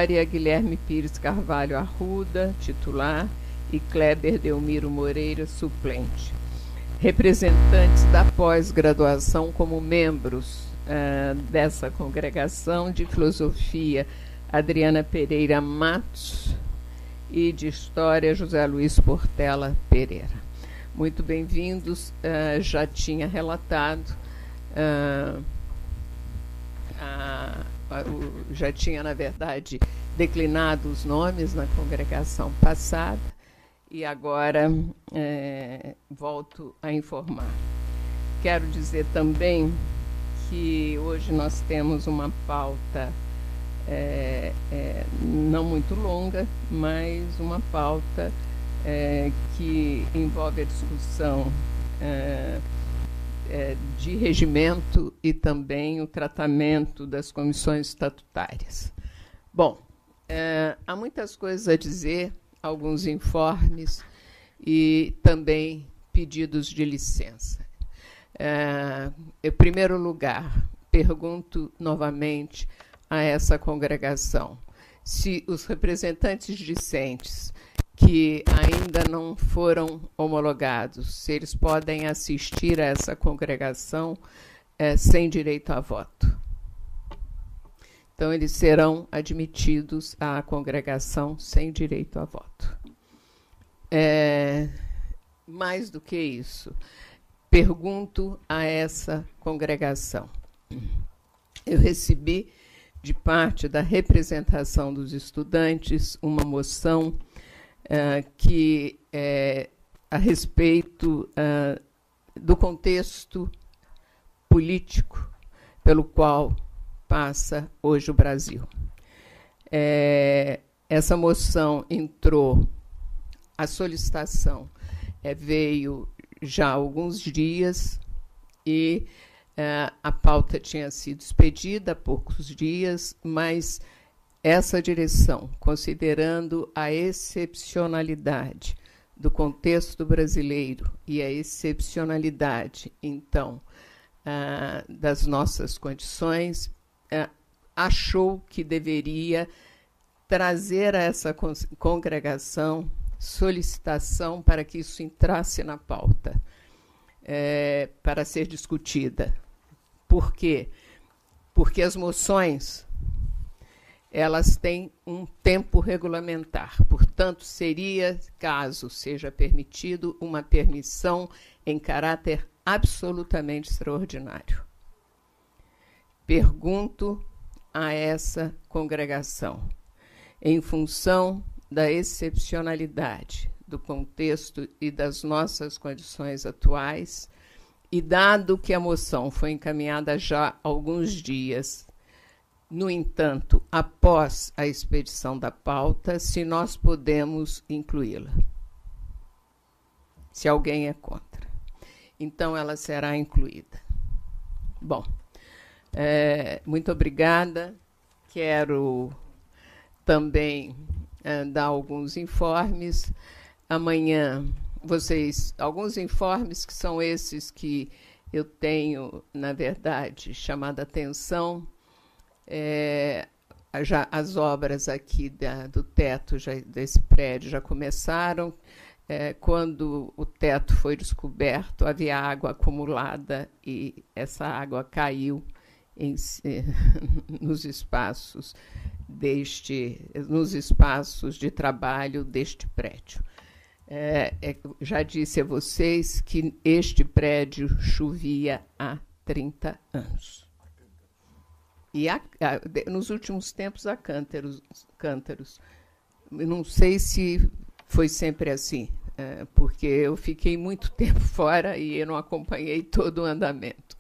História, Guilherme Pires Carvalho Arruda, titular, e Kleber Delmiro Moreira, suplente. Representantes da pós-graduação como membros dessa congregação: de Filosofia, Adriana Pereira Matos, e de História, José Luiz Portela Pereira. Muito bem-vindos. Já tinha relatado, já tinha, na verdade, declinado os nomes na congregação passada, e agora volto a informar. Quero dizer também que hoje nós temos uma pauta não muito longa, mas uma pauta que envolve a discussão de regimento e também o tratamento das comissões estatutárias. Bom, há muitas coisas a dizer, alguns informes e também pedidos de licença. Em primeiro lugar, pergunto novamente a essa congregação se os representantes discentes que ainda não foram homologados, se eles podem assistir a essa congregação sem direito a voto. Então, eles serão admitidos à congregação sem direito a voto. Mais do que isso, pergunto a essa congregação. Eu recebi, de parte da representação dos estudantes, uma moção que é a respeito do contexto político pelo qual passa hoje o Brasil. Essa moção entrou, a solicitação veio já há alguns dias, e a pauta tinha sido expedida há poucos dias, mas essa direção, considerando a excepcionalidade do contexto brasileiro e a excepcionalidade, então, das nossas condições, achou que deveria trazer a essa congregação solicitação para que isso entrasse na pauta, para ser discutida. Por quê? Porque as moções, elas têm um tempo regulamentar. Portanto, seria, caso seja permitido, uma permissão em caráter absolutamente extraordinário. Pergunto a essa congregação, em função da excepcionalidade do contexto e das nossas condições atuais, e dado que a moção foi encaminhada já há alguns dias, no entanto, após a expedição da pauta, se nós podemos incluí-la. Se alguém é contra. Então, ela será incluída. Bom, muito obrigada. Quero também dar alguns informes. Amanhã, alguns informes que são esses que eu tenho, na verdade, chamado a atenção. As obras aqui do teto desse prédio já começaram. Quando o teto foi descoberto, havia água acumulada e essa água caiu nos espaços de trabalho deste prédio. Já disse a vocês que este prédio chovia há 30 anos. E nos últimos tempos há cântaros. Não sei se foi sempre assim, porque eu fiquei muito tempo fora e eu não acompanhei todo o andamento.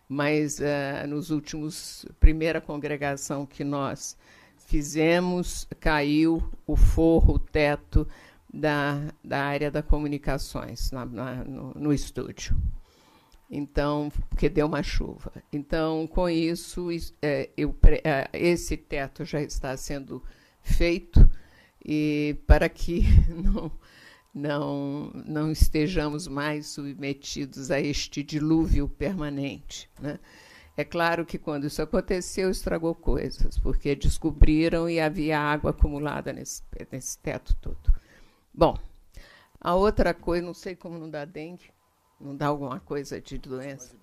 Mas nos últimos, primeira congregação que nós fizemos, caiu o forro, o teto da área das comunicações no estúdio. Então, porque deu uma chuva. Então, com isso, esse teto já está sendo feito, e para que não estejamos mais submetidos a este dilúvio permanente, né? É claro que, quando isso aconteceu, estragou coisas, porque descobriram e havia água acumulada nesse teto todo. Bom, a outra coisa, não sei como não dá dengue, não dá alguma coisa de doença.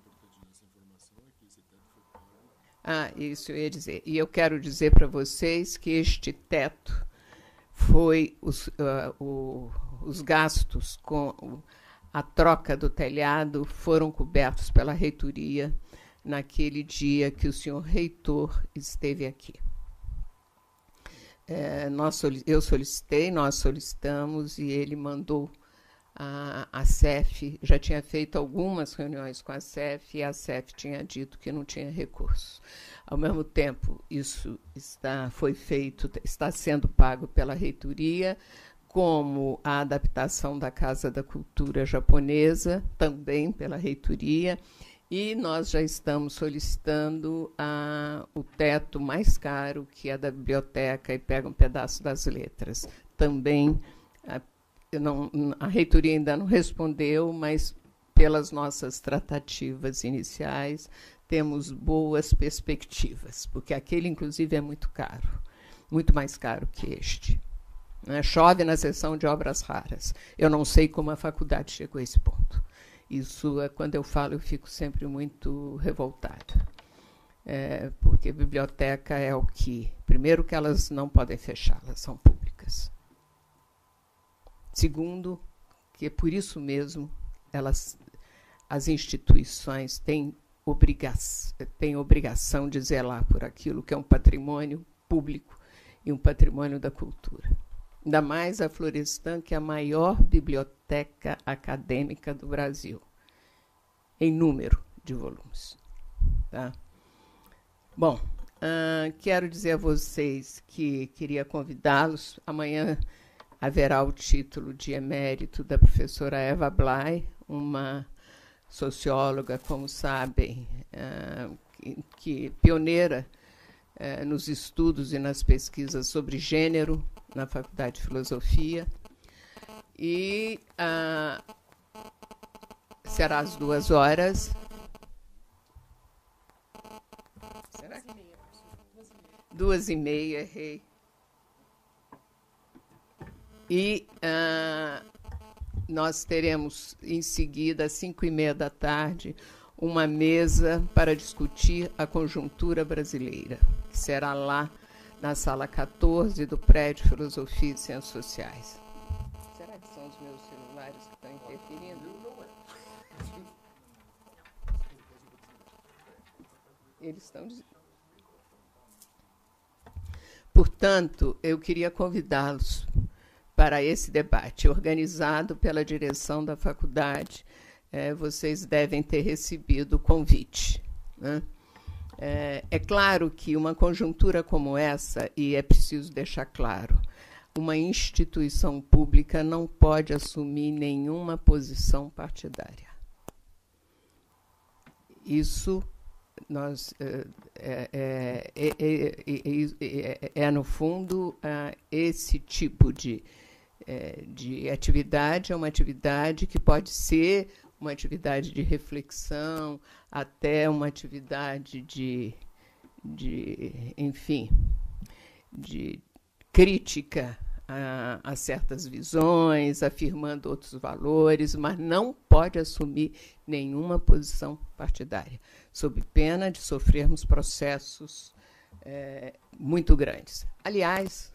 Isso eu ia dizer. E eu quero dizer para vocês que este teto foi os gastos com a troca do telhado foram cobertos pela reitoria naquele dia que o senhor reitor esteve aqui. Eu solicitei, nós solicitamos, e ele mandou a CEF, já tinha feito algumas reuniões com a CEF, e a CEF tinha dito que não tinha recurso. Ao mesmo tempo, isso foi feito, está sendo pago pela reitoria, como a adaptação da Casa da Cultura Japonesa, também pela reitoria, e nós já estamos solicitando o teto mais caro, que é da biblioteca, e pega um pedaço das letras. Também, a reitoria ainda não respondeu, mas pelas nossas tratativas iniciais, temos boas perspectivas, porque aquele, inclusive, é muito caro, muito mais caro que este. Chove na seção de obras raras. Eu não sei como a faculdade chegou a esse ponto. Isso, quando eu falo, eu fico sempre muito revoltada. Porque a biblioteca é o que... Primeiro, que elas não podem fechar, elas são públicas. Segundo, que por isso mesmo as instituições têm obrigação de zelar por aquilo que é um patrimônio público e um patrimônio da cultura. Ainda mais a Florestan, que é a maior biblioteca acadêmica do Brasil, em número de volumes. Tá? Bom, quero dizer a vocês que queria convidá-los. Amanhã haverá o título de emérito da professora Eva Blay, uma socióloga, como sabem, que pioneira nos estudos e nas pesquisas sobre gênero na Faculdade de Filosofia. E será às 14h. Será que 2h30, errei. E nós teremos, em seguida, às 5h30, uma mesa para discutir a conjuntura brasileira, que será lá na sala 14 do prédio Filosofia e Ciências Sociais. Será que são os meus celulares que estão interferindo? Eles estão dizendo. Portanto, eu queria convidá-los para esse debate, organizado pela direção da faculdade. Vocês devem ter recebido o convite, né? É claro que uma conjuntura como essa, e é preciso deixar claro, uma instituição pública não pode assumir nenhuma posição partidária. Isso no fundo, esse tipo de atividade é uma atividade que pode ser uma atividade de reflexão, até uma atividade de crítica a certas visões, afirmando outros valores, mas não pode assumir nenhuma posição partidária, sob pena de sofrermos processos muito grandes. Aliás,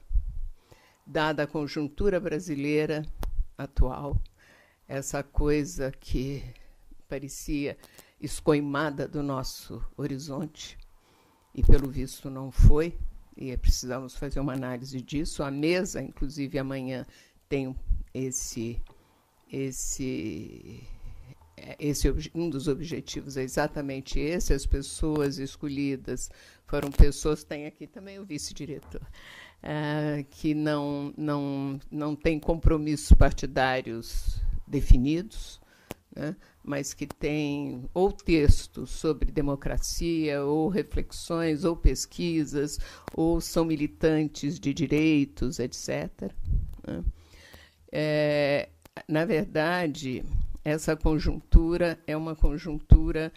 dada a conjuntura brasileira atual, essa coisa que parecia escoimada do nosso horizonte, e pelo visto não foi, e precisamos fazer uma análise disso. A mesa, inclusive, amanhã tem um dos objetivos é exatamente esse. As pessoas escolhidas foram pessoas, tem aqui também o vice-diretor, que não têm compromissos partidários definidos, né, mas que têm ou textos sobre democracia, ou reflexões, ou pesquisas, ou são militantes de direitos, etc. Né. Na verdade, essa conjuntura é uma conjuntura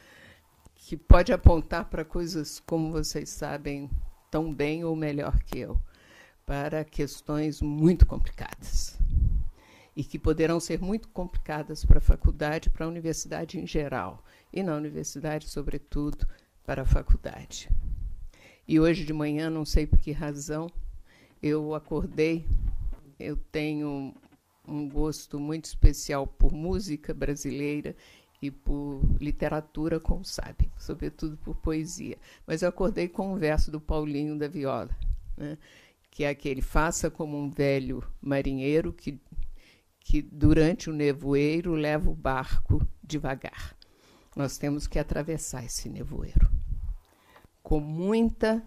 que pode apontar para coisas, como vocês sabem, tão bem ou melhor que eu, para questões muito complicadas. E que poderão ser muito complicadas para a faculdade, para a universidade em geral. E na universidade, sobretudo, para a faculdade. E hoje de manhã, não sei por que razão, eu acordei, eu tenho um gosto muito especial por música brasileira e por literatura, como sabem, sobretudo por poesia. Mas eu acordei com um verso do Paulinho da Viola, né, que é aquele: faça como um velho marinheiro que durante o nevoeiro leva o barco devagar. Nós temos que atravessar esse nevoeiro com muita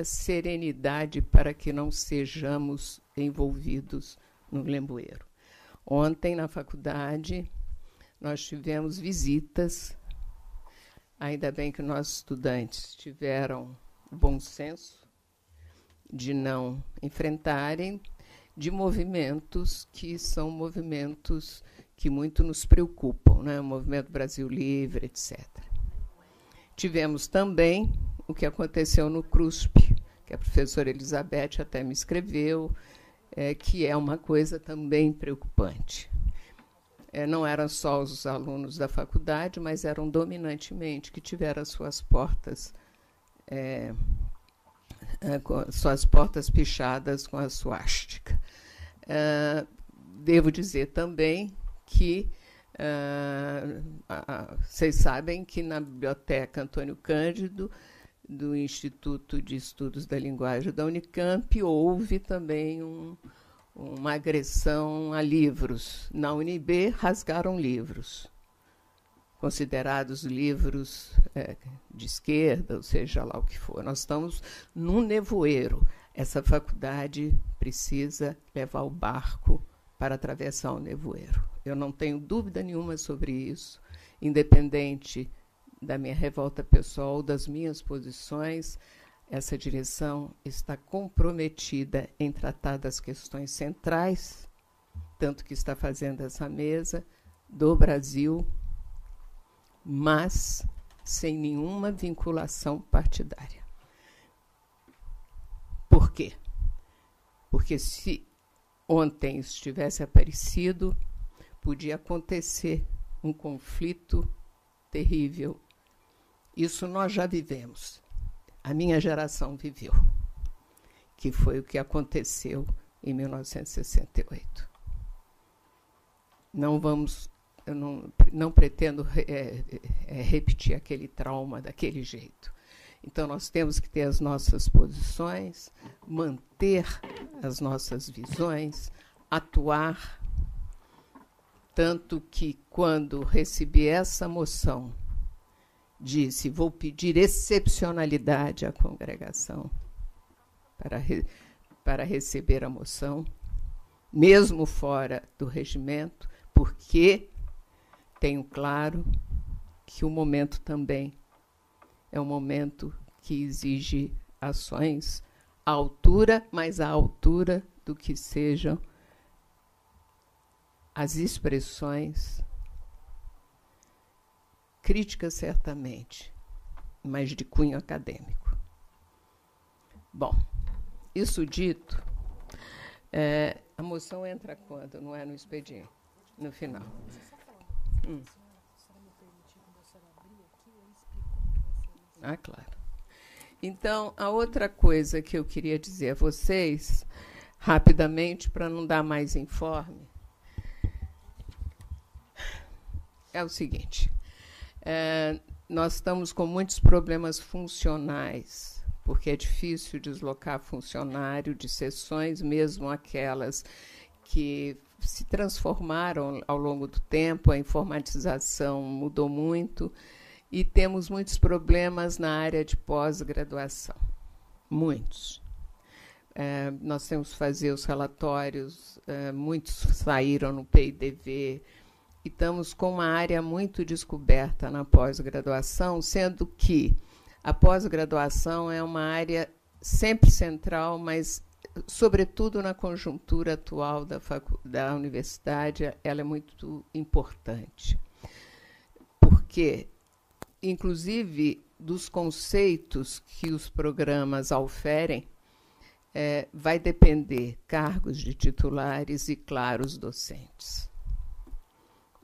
serenidade para que não sejamos envolvidos no nevoeiro. Ontem, na faculdade, nós tivemos visitas. Ainda bem que nossos estudantes tiveram o bom senso de não enfrentarem, de movimentos que são movimentos que muito nos preocupam, né? O Movimento Brasil Livre, etc. Tivemos também o que aconteceu no CRUSP, que a professora Elizabeth até me escreveu, que é uma coisa também preocupante. Não eram só os alunos da faculdade, mas eram dominantemente que tiveram as suas portas pichadas com a suástica. Devo dizer também que vocês sabem que na Biblioteca Antônio Cândido, do Instituto de Estudos da Linguagem da Unicamp, houve também uma agressão a livros. Na UNB, rasgaram livros, considerados livros de esquerda, ou seja lá o que for. Nós estamos num nevoeiro. Essa faculdade precisa levar o barco para atravessar o nevoeiro. Eu não tenho dúvida nenhuma sobre isso, independente da minha revolta pessoal, das minhas posições. Essa direção está comprometida em tratar das questões centrais, tanto que está fazendo essa mesa, do Brasil, mas sem nenhuma vinculação partidária. Por quê? Porque se ontem isso tivesse aparecido, podia acontecer um conflito terrível. Isso nós já vivemos. A minha geração viveu, que foi o que aconteceu em 1968. Eu não pretendo repetir aquele trauma daquele jeito. Então, nós temos que ter as nossas posições, manter as nossas visões, atuar, tanto que, quando recebi essa moção, disse: vou pedir excepcionalidade à congregação para receber a moção, mesmo fora do regimento, porque tenho claro que o momento também é um momento que exige ações à altura, mas à altura do que sejam as expressões críticas, certamente, mas de cunho acadêmico. Bom, isso dito, a moção entra quando? Não é no expediente? No final. Claro. Então, a outra coisa que eu queria dizer a vocês, rapidamente, para não dar mais informe, é o seguinte: nós estamos com muitos problemas funcionais, porque é difícil deslocar funcionário de seções, mesmo aquelas que se transformaram ao longo do tempo, a informatização mudou muito, e temos muitos problemas na área de pós-graduação. Muitos. Nós temos que fazer os relatórios, muitos saíram no PIDV, e estamos com uma área muito descoberta na pós-graduação, sendo que a pós-graduação é uma área sempre central, mas, sobretudo na conjuntura atual da universidade, ela é muito importante. Porque inclusive, dos conceitos que os programas oferem, vai depender cargos de titulares e, claro, os docentes.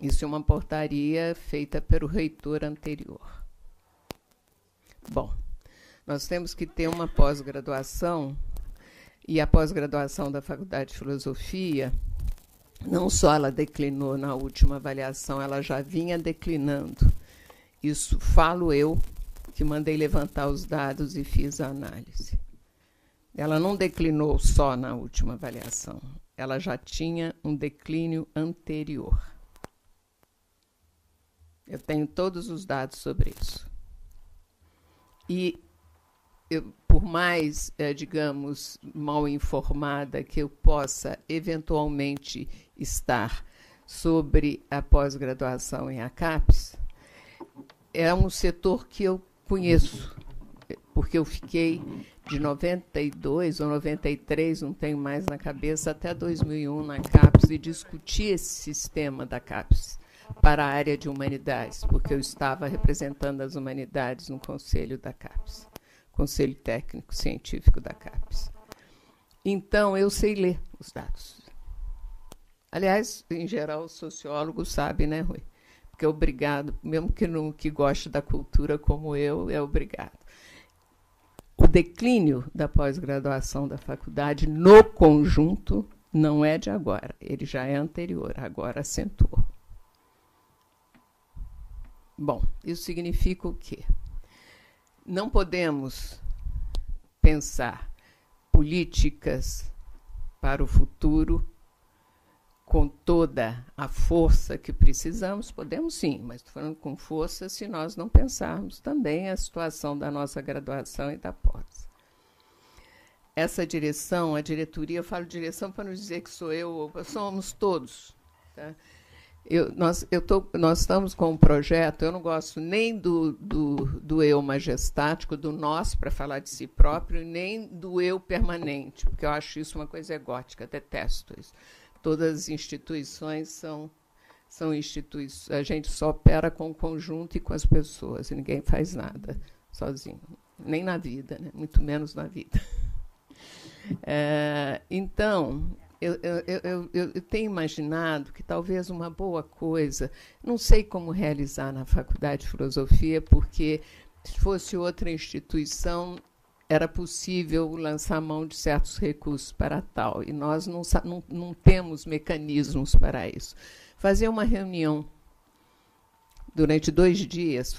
Isso é uma portaria feita pelo reitor anterior. Bom, nós temos que ter uma pós-graduação, e a pós-graduação da Faculdade de Filosofia, não só ela declinou na última avaliação, ela já vinha declinando. Isso falo eu, que mandei levantar os dados e fiz a análise. Ela não declinou só na última avaliação, ela já tinha um declínio anterior. Eu tenho todos os dados sobre isso. E, por mais, digamos, mal informada que eu possa eventualmente estar sobre a pós-graduação em ACAPES, é um setor que eu conheço, porque eu fiquei de 92 ou 93, não tenho mais na cabeça, até 2001 na CAPES e discuti esse sistema da CAPES para a área de humanidades, porque eu estava representando as humanidades no conselho da CAPES, Conselho Técnico Científico da CAPES. Então, eu sei ler os dados. Aliás, em geral, o sociólogo sabe, né, Rui? Porque é obrigado, mesmo que goste da cultura como eu, é obrigado. O declínio da pós-graduação da faculdade, no conjunto, não é de agora. Ele já é anterior, agora acentuou. Bom, isso significa o quê? Não podemos pensar políticas para o futuro com toda a força que precisamos. Podemos sim, mas estou falando com força se nós não pensarmos também a situação da nossa graduação e da pós. Essa direção, a diretoria, eu falo direção para não dizer que sou eu, somos todos, tá? Nós estamos com um projeto, eu não gosto nem do eu majestático, do nós, para falar de si próprio, nem do eu permanente, porque eu acho isso uma coisa egótica, detesto isso. Todas as instituições são instituições, a gente só opera com o conjunto e com as pessoas, e ninguém faz nada sozinho, nem na vida, né? Muito menos na vida. Então, eu tenho imaginado que talvez uma boa coisa, não sei como realizar na Faculdade de Filosofia, porque se fosse outra instituição, era possível lançar mão de certos recursos para tal, e nós não temos mecanismos para isso. Fazer uma reunião durante 2 dias,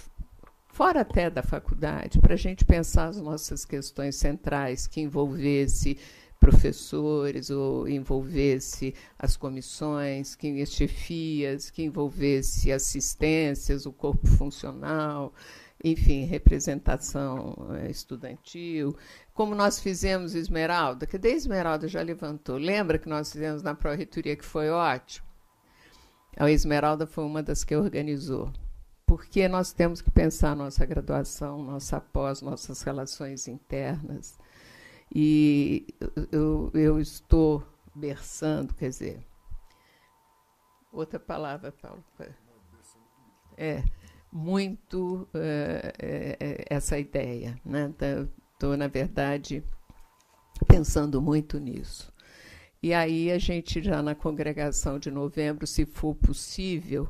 fora até da faculdade, para a gente pensar as nossas questões centrais, que envolvesse professores, ou envolvesse as comissões, que as chefias, que envolvesse assistências, o corpo funcional, enfim, representação estudantil, como nós fizemos Esmeralda, que desde Esmeralda já levantou. Lembra que nós fizemos na Pró-Reitoria, que foi ótimo? A Esmeralda foi uma das que organizou, porque nós temos que pensar nossa graduação, nossa pós, nossas relações internas. E eu estou versando, quer dizer, outra palavra, Paulo, muito essa ideia, né? Estou, na verdade, pensando muito nisso. E aí a gente já na congregação de novembro, se for possível,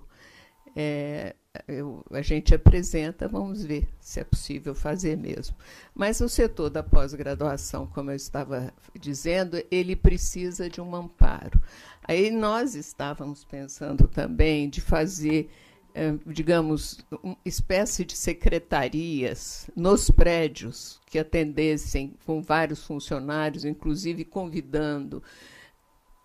a gente apresenta, vamos ver se é possível fazer mesmo. Mas o setor da pós-graduação, como eu estava dizendo, ele precisa de um amparo. Aí nós estávamos pensando também de fazer, digamos, uma espécie de secretarias nos prédios que atendessem com vários funcionários, inclusive convidando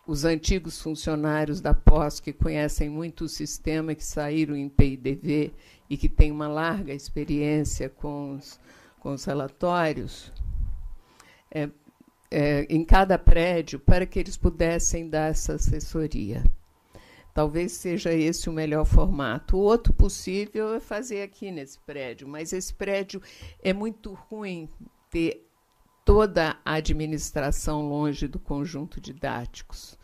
os antigos funcionários da pós, que conhecem muito o sistema, que saíram em PIDV e que têm uma larga experiência com os relatórios, em cada prédio, para que eles pudessem dar essa assessoria. Talvez seja esse o melhor formato. O outro possível é fazer aqui nesse prédio, mas esse prédio é muito ruim ter toda a administração longe do conjunto didáticos.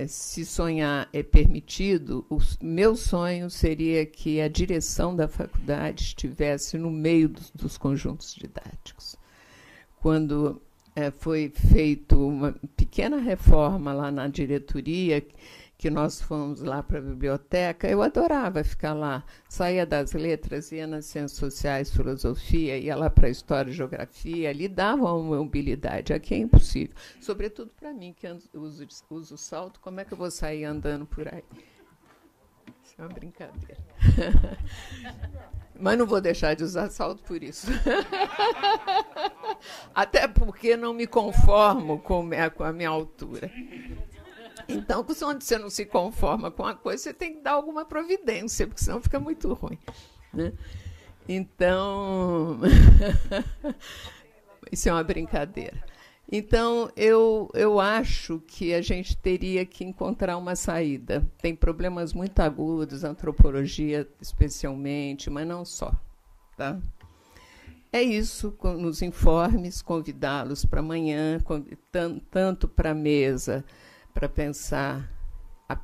se sonhar é permitido, o meu sonho seria que a direção da faculdade estivesse no meio dos conjuntos didáticos. Quando foi feita uma pequena reforma lá na diretoria, que nós fomos lá para a biblioteca, eu adorava ficar lá. Saía das letras, ia nas ciências sociais, filosofia, ia lá para a história e geografia, ali dava uma mobilidade. Aqui é impossível. Sobretudo para mim, que uso salto, como é que eu vou sair andando por aí? Isso é uma brincadeira. Mas não vou deixar de usar salto por isso. Até porque não me conformo com a minha altura. Então, quando você não se conforma com a coisa, você tem que dar alguma providência, porque senão fica muito ruim, né? Então, isso é uma brincadeira. Então, eu acho que a gente teria que encontrar uma saída. Tem problemas muito agudos, antropologia especialmente, mas não só. Tá? É isso, nos informes, convidá-los para amanhã, tanto para a mesa, para pensar,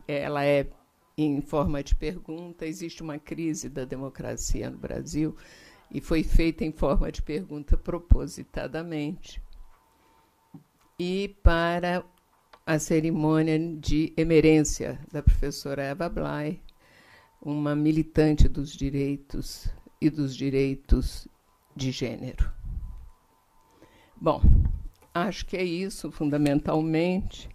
ela é em forma de pergunta, existe uma crise da democracia no Brasil, e foi feita em forma de pergunta propositadamente. E para a cerimônia de emerência da professora Eva Blay, uma militante dos direitos e dos direitos de gênero. Bom, acho que é isso, fundamentalmente.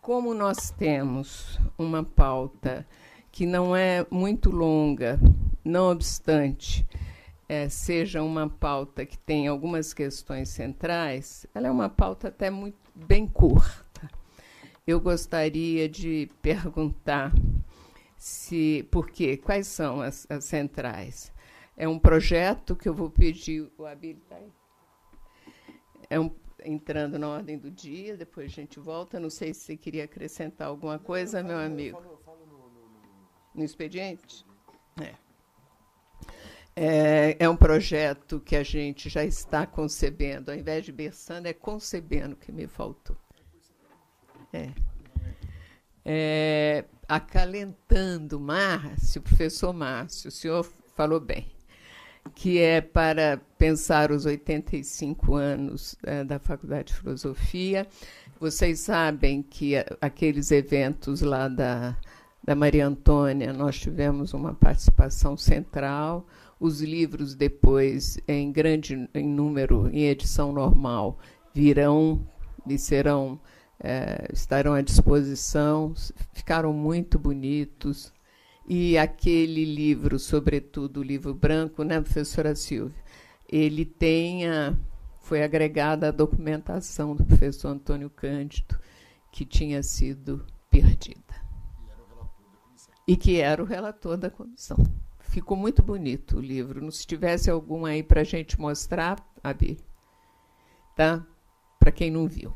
Como nós temos uma pauta que não é muito longa, não obstante seja uma pauta que tem algumas questões centrais, ela é uma pauta até muito bem curta. Eu gostaria de perguntar por quê? Quais são as centrais? É um projeto que eu vou pedir o habilitar. Entrando na ordem do dia, depois a gente volta. Não sei se você queria acrescentar alguma coisa, meu amigo. No expediente? É um projeto que a gente já está concebendo. Ao invés de berçando, é concebendo que me faltou. Acalentando Márcio, professor Márcio, o senhor falou bem, que é para pensar os 85 anos da Faculdade de Filosofia. Vocês sabem que aqueles eventos lá da Maria Antônia, nós tivemos uma participação central. Os livros depois, em número, em edição normal, virão e estarão à disposição. Ficaram muito bonitos. E aquele livro, sobretudo o livro branco, né, professora Silvia, ele foi agregada à documentação do professor Antônio Cândido, que tinha sido perdida. E que era o relator da comissão. Ficou muito bonito o livro. Se tivesse algum aí para a gente mostrar, Abi, tá? Para quem não viu.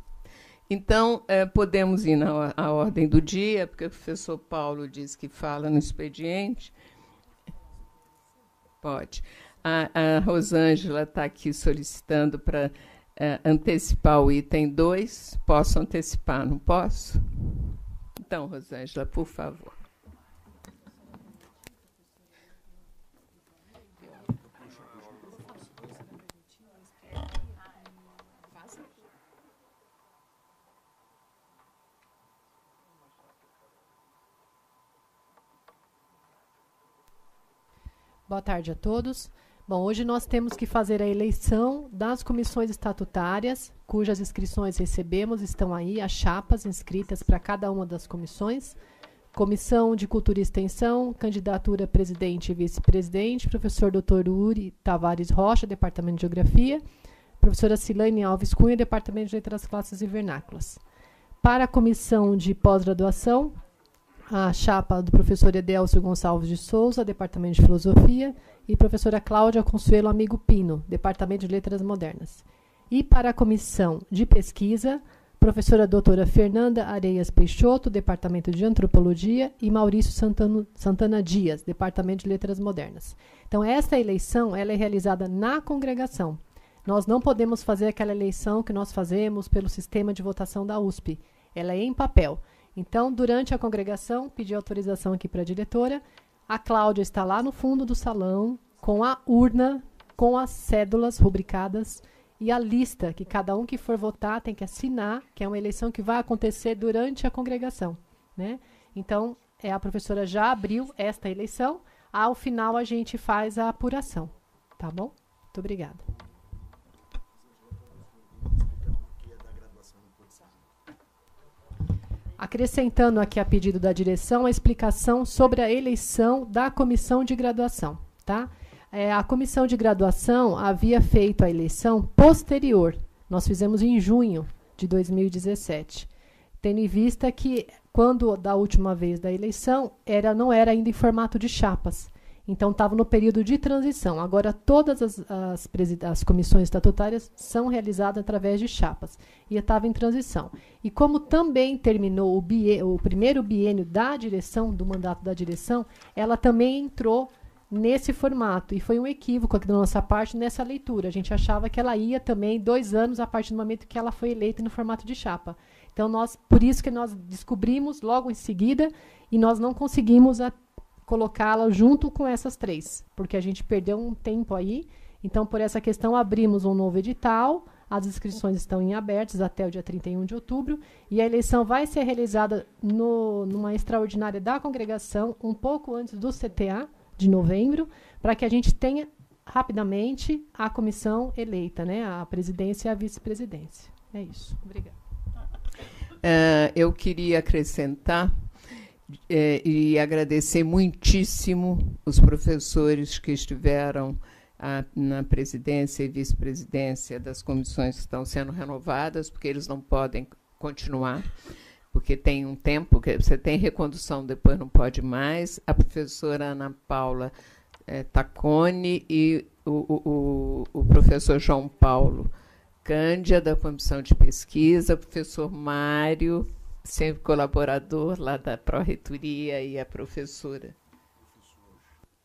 Então, podemos ir à ordem do dia, porque o professor Paulo diz que fala no expediente. Pode. A Rosângela está aqui solicitando para antecipar o item 2. Posso antecipar, não posso? Então, Rosângela, por favor. Boa tarde a todos. Bom, hoje nós temos que fazer a eleição das comissões estatutárias, cujas inscrições recebemos, estão aí as chapas inscritas para cada uma das comissões. Comissão de Cultura e Extensão, candidatura presidente e vice-presidente, professor Dr. Uri Tavares Rocha, Departamento de Geografia, professora Silane Alves Cunha, Departamento de Letras Clássicas e Vernáculas. Para a comissão de pós-graduação, a chapa do professor Edelcio Gonçalves de Souza, Departamento de Filosofia, e professora Cláudia Consuelo Amigo Pino, Departamento de Letras Modernas. E para a comissão de pesquisa, professora doutora Fernanda Areias Peixoto, Departamento de Antropologia, e Maurício Santana Dias, Departamento de Letras Modernas. Então, esta eleição ela é realizada na congregação. Nós não podemos fazer aquela eleição que nós fazemos pelo sistema de votação da USP. ela é em papel. Então, durante a congregação, pedi autorização aqui para a diretora. A Cláudia está lá no fundo do salão, com a urna, com as cédulas rubricadas e a lista, que cada um que for votar tem que assinar, que é uma eleição que vai acontecer durante a congregação, né? Então, a professora já abriu esta eleição. Ao final, a gente faz a apuração. Tá bom? Muito obrigada. Acrescentando aqui a pedido da direção a explicação sobre a eleição da comissão de graduação. Tá? A comissão de graduação havia feito a eleição posterior. Nós fizemos em junho de 2017. Tendo em vista que, quando da última vez da eleição, não era ainda em formato de chapas. Então, estava no período de transição. Agora, todas as comissões estatutárias são realizadas através de chapas. E estava em transição. E como também terminou o primeiro biênio da direção, do mandato da direção, ela também entrou nesse formato. E foi um equívoco aqui da nossa parte nessa leitura. A gente achava que ela ia também 2 anos a partir do momento que ela foi eleita no formato de chapa. Então, por isso que nós descobrimos logo em seguida e nós não conseguimos colocá-la junto com essas 3, porque a gente perdeu um tempo aí. Então, por essa questão, abrimos um novo edital, as inscrições estão em abertas até o dia 31 de outubro, e a eleição vai ser realizada numa extraordinária da congregação, um pouco antes do CTA, de novembro, para que a gente tenha rapidamente a comissão eleita, né? A presidência e a vice-presidência. É isso. Obrigada. Eu queria acrescentar e agradecer muitíssimo os professores que estiveram na presidência e vice-presidência das comissões que estão sendo renovadas, porque eles não podem continuar, porque tem um tempo que você tem recondução, depois não pode mais. A professora Ana Paula Tacconi e o professor João Paulo Cândia, da comissão de pesquisa, o professor Mário, sempre colaborador lá da pró-reitoria, e a professora...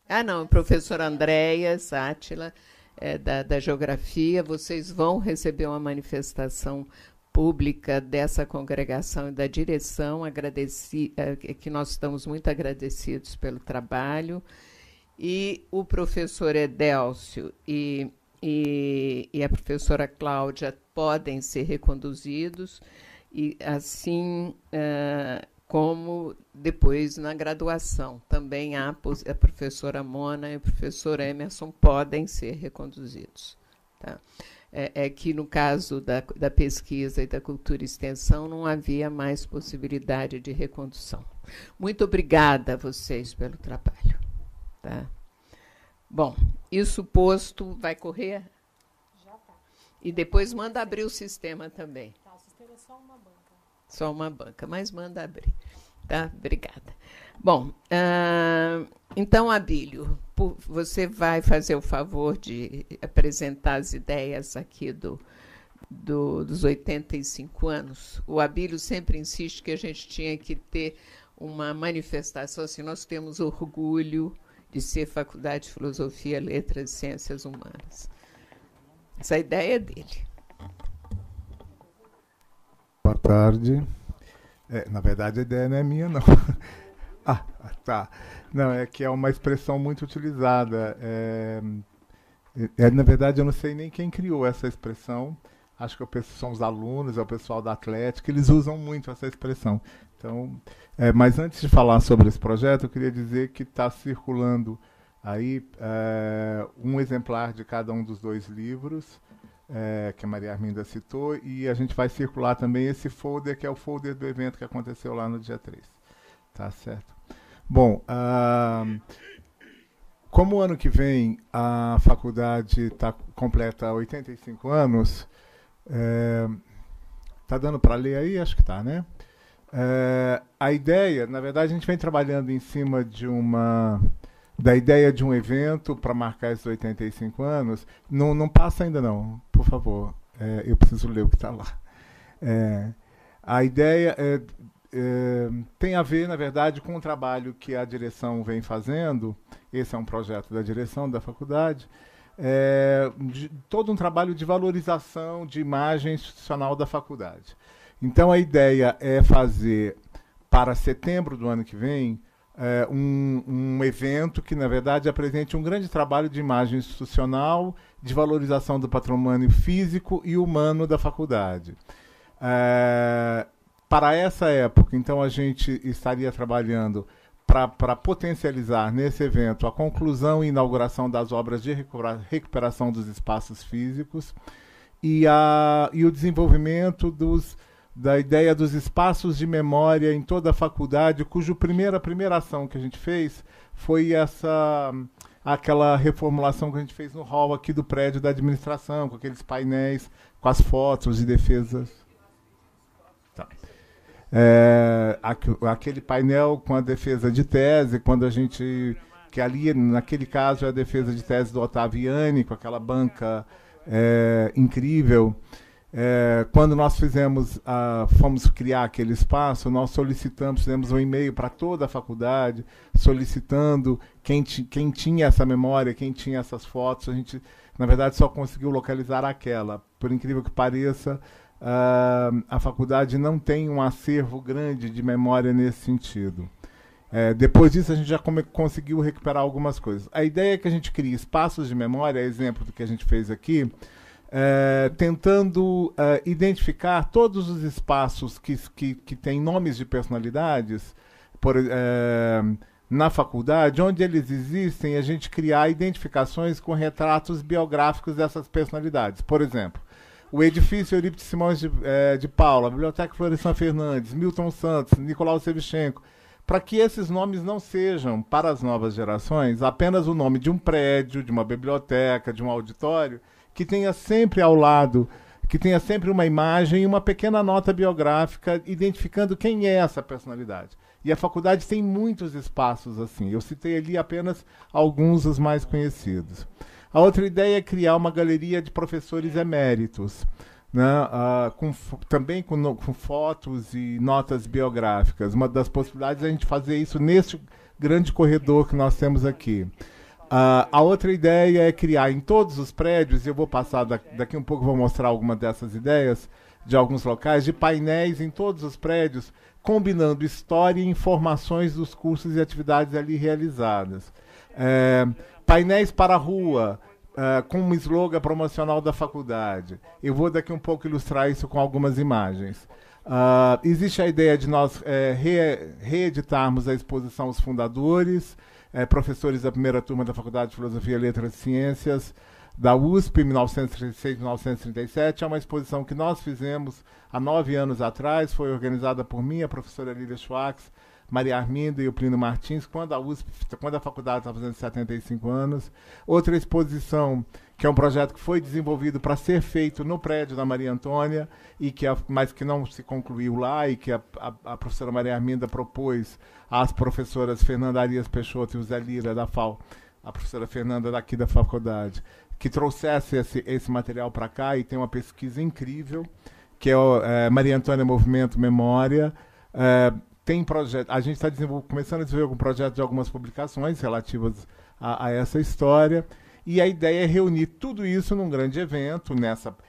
a professora Andréia Sátila, da Geografia. Vocês vão receber uma manifestação pública dessa congregação e da direção, que nós estamos muito agradecidos pelo trabalho. E o professor Edélcio e a professora Cláudia podem ser reconduzidos, e assim como depois na graduação. Também a professora Mona e o professor Emerson podem ser reconduzidos. Tá? Que no caso da pesquisa e da cultura e extensão não havia mais possibilidade de recondução. Muito obrigada a vocês pelo trabalho. Tá? Bom, isso posto, vai correr? Já está. E depois manda abrir o sistema também. Tá, o sistema é só uma banca. Só uma banca, mas manda abrir. Tá? Obrigada. Bom, então, Abílio, você vai fazer o favor de apresentar as ideias aqui dos 85 anos. O Abílio sempre insiste que a gente tinha que ter uma manifestação, assim, nós temos orgulho de ser Faculdade de Filosofia, Letras e Ciências Humanas. Essa ideia é dele. Boa tarde. Na verdade, a ideia não é minha, não. Tá. Não, é que é uma expressão muito utilizada. Na verdade, eu não sei nem quem criou essa expressão. Acho que são os alunos, é o pessoal da Atlética, eles usam muito essa expressão. Então, mas antes de falar sobre esse projeto, eu queria dizer que está circulando aí um exemplar de cada um dos 2 livros, que a Maria Arminda citou, e a gente vai circular também esse folder, que é o folder do evento que aconteceu lá no dia 3. Tá certo? Bom, como o ano que vem a faculdade completa 85 anos, tá dando para ler aí? Acho que tá, né? A ideia, na verdade, a gente vem trabalhando em cima da ideia de um evento para marcar esses 85 anos. Não passa ainda não, por favor. Eu preciso ler o que está lá. A ideia tem a ver, na verdade, com o trabalho que a direção vem fazendo. Esse é um projeto da direção da faculdade. Todo um trabalho de valorização de imagem institucional da faculdade. Então, a ideia é fazer, para setembro do ano que vem, um evento que, na verdade, apresente um grande trabalho de imagem institucional, de valorização do patrimônio físico e humano da faculdade. Para essa época, então, a gente estaria trabalhando para potencializar nesse evento a conclusão e inauguração das obras de recuperação dos espaços físicos e o desenvolvimento da ideia dos espaços de memória em toda a faculdade, a primeira ação que a gente fez foi aquela reformulação que a gente fez no hall aqui do prédio da administração, com aqueles painéis, com as fotos de defesas. Tá. Aquele painel com a defesa de tese, que ali, naquele caso, é a defesa de tese do Ottaviani, com aquela banca incrível. Quando nós fomos criar aquele espaço, nós fizemos um e-mail para toda a faculdade, solicitando quem tinha essa memória, quem tinha essas fotos. A gente, na verdade, só conseguiu localizar aquela. Por incrível que pareça, a faculdade não tem um acervo grande de memória nesse sentido. Depois disso, a gente já conseguiu recuperar algumas coisas. A ideia é que a gente crie espaços de memória, exemplo do que a gente fez aqui, tentando identificar todos os espaços que têm nomes de personalidades na faculdade, onde eles existem, a gente criar identificações com retratos biográficos dessas personalidades. Por exemplo, o edifício Eurípides Simões de Paula, a Biblioteca Florestan Fernandes, Milton Santos, Nicolau Sevchenko, para que esses nomes não sejam, para as novas gerações, apenas o nome de um prédio, de uma biblioteca, de um auditório, que tenha sempre ao lado, que tenha sempre uma imagem e uma pequena nota biográfica identificando quem é essa personalidade. E a faculdade tem muitos espaços assim. Eu citei ali apenas alguns dos mais conhecidos. A outra ideia é criar uma galeria de professores eméritos, né, também com fotos e notas biográficas. Uma das possibilidades é a gente fazer isso nesse grande corredor que nós temos aqui. A outra ideia é criar em todos os prédios, e eu vou passar daqui um pouco, vou mostrar algumas dessas ideias de alguns locais, de painéis em todos os prédios, combinando história e informações dos cursos e atividades ali realizadas. Painéis para a rua, com um slogan promocional da faculdade. Eu vou daqui um pouco ilustrar isso com algumas imagens. Existe a ideia de nós reeditarmos a exposição Os Fundadores, professores da primeira turma da Faculdade de Filosofia, Letras e Ciências, da USP, 1936-1937. É uma exposição que nós fizemos há 9 anos atrás, foi organizada por mim, a professora Lília Schwartz, Maria Arminda e o Plínio Martins, quando a faculdade estava fazendo 75 anos. Outra exposição, que é um projeto que foi desenvolvido para ser feito no prédio da Maria Antônia, mas que não se concluiu lá, e que a professora Maria Arminda propôs às professoras Fernanda Arias Peixoto e o Zé Lira da FAO, a professora Fernanda daqui da faculdade, que trouxesse esse material para cá, e tem uma pesquisa incrível, que é Maria Antônia Movimento Memória. Tem projeto, a gente está começando a desenvolver um projeto de algumas publicações relativas a essa história, e a ideia é reunir tudo isso num grande evento,